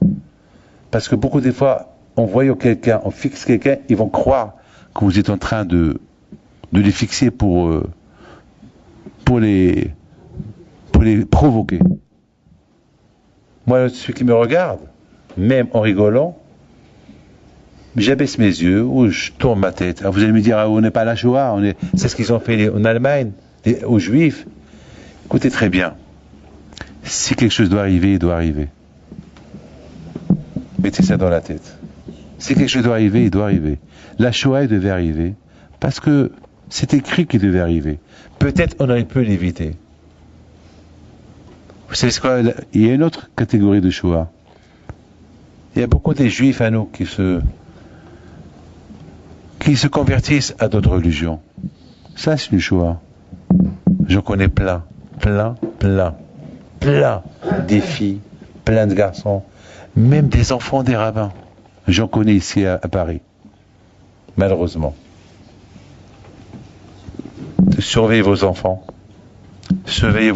Parce que beaucoup des fois, en voyant quelqu'un, on fixe quelqu'un, ils vont croire que vous êtes en train de les fixer pour les provoquer. Moi, celui qui me regarde, même en rigolant, j'abaisse mes yeux ou je tourne ma tête. Alors vous allez me dire, on n'est pas à la Shoah, c'est ce qu'ils ont fait en Allemagne, aux Juifs. Écoutez très bien, si quelque chose doit arriver, il doit arriver. Mettez ça dans la tête. Si quelque chose doit arriver, il doit arriver. La Shoah, elle devait arriver, parce que c'est écrit qu'il devait arriver. Peut-être on aurait pu l'éviter. Vous savez ce quoi? Il y a une autre catégorie de Shoah. Il y a beaucoup des Juifs à nous qui se convertissent à d'autres religions. Ça, c'est une Shoah. J'en connais plein. Des filles, plein de garçons, même des enfants des rabbins. J'en connais ici à Paris. Malheureusement. Surveillez vos enfants. Surveillez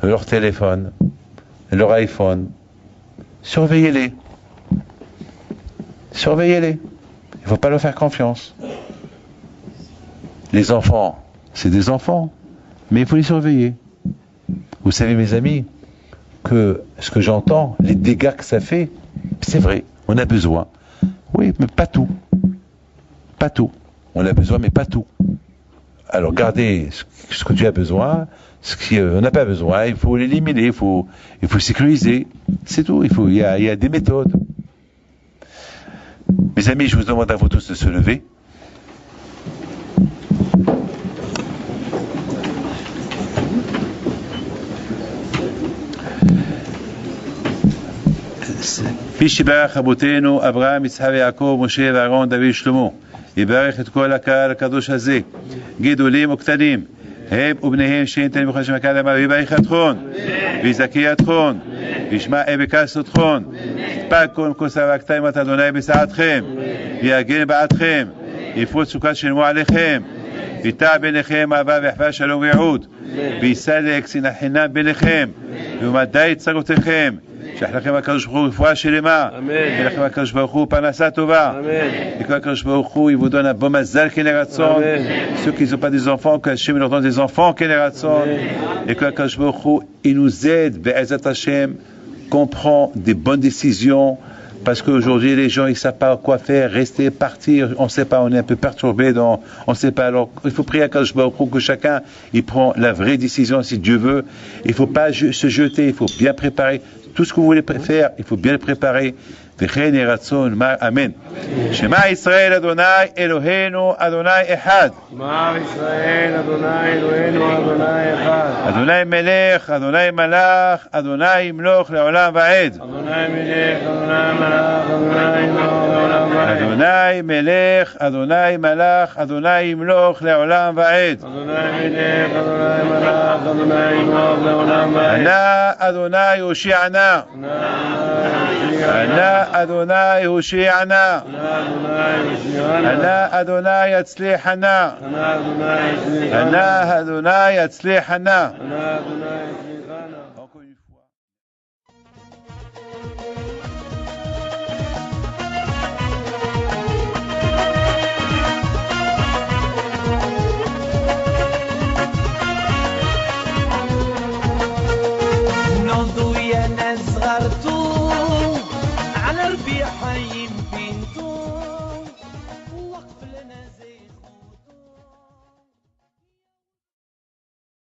leur téléphone, leur iPhone. Surveillez-les. Surveillez-les. Il ne faut pas leur faire confiance. Les enfants, c'est des enfants, mais il faut les surveiller. Vous savez, mes amis, que ce que j'entends, les dégâts que ça fait, c'est vrai, on a besoin. Oui, mais pas tout. Pas tout. On a besoin, mais pas tout. Alors, gardez ce que tu as besoin, ce qu'on n'a pas besoin, il faut l'éliminer, il faut sécuriser. C'est tout, il y a des méthodes. Mes amis, je vous demande à vous tous de se lever. Pishibar, Abotenu, Abraham, Yitzhak, Yaakov, Moshe, Aaron, David, Shlomo. יברך את כל הקהל הקדוש הזה, גדולים וקטנים, הם ובניהם שאין תנים וחשם הקהל אמר, ויברך אתכון, ויזכי אתכון, וישמע אבקס אתכון, יתפק כל כוסה והקטעים את אדוני בסעתכם, ויגן בעדכם, יפרוץ סוכת שלמו עליכם, ויטע ביניכם אהבה ואחווה שלום ויעוד, ויסלק שנאת חינם ביניכם, ומדי צרותיכם, שלח לכם הקדוש ברוך הוא רפואה שלמה, שלח לכם הקדוש ברוך הוא פרנסה טובה, et que הקדוש ברוך הוא vous donne un bon mazal qui est radzon, ceux qui n'ont pas des enfants, que Hachem leur donne des enfants qui est radzon, et que הקדוש ברוך הוא il nous aide, Be'ezat Hashem, comprend des bonnes décisions, parce qu'aujourd'hui les gens ils savent pas quoi faire, rester, partir, on sait pas, on est un peu perturbé, on sait pas, alors il faut prier à Kadosh Baruch Hu que chacun il prend la vraie décision si Dieu veut, il faut pas se jeter, il faut bien préparer, tout ce que vous voulez faire, il faut bien le préparer. Amen. Shema Israël Adonai Eloheinu Adonai Echad. Shema Israël Adonai Eloheinu Adonai Echad. Adonai Melech, Adonai Malach, Adonai Imloch Leolam Va'ed. Adonai Melech, Adonai Malach, Adonai Imloch Leolam Va'ed. Adonai Melech, Adonai Malach, Adonai Imloch Leolam Va'ed. Adonai Melech, Adonai Malach, Adonai Imloch Leolam Va'ed. Ana Adonai Hoshi'ana. Ana Adonai Hoshi'ana. Ana Adonai Yatzlihana. Ana Adonai Yatzlihana. Encore une fois. نضوي نزغرتو على ربيع حي بنتو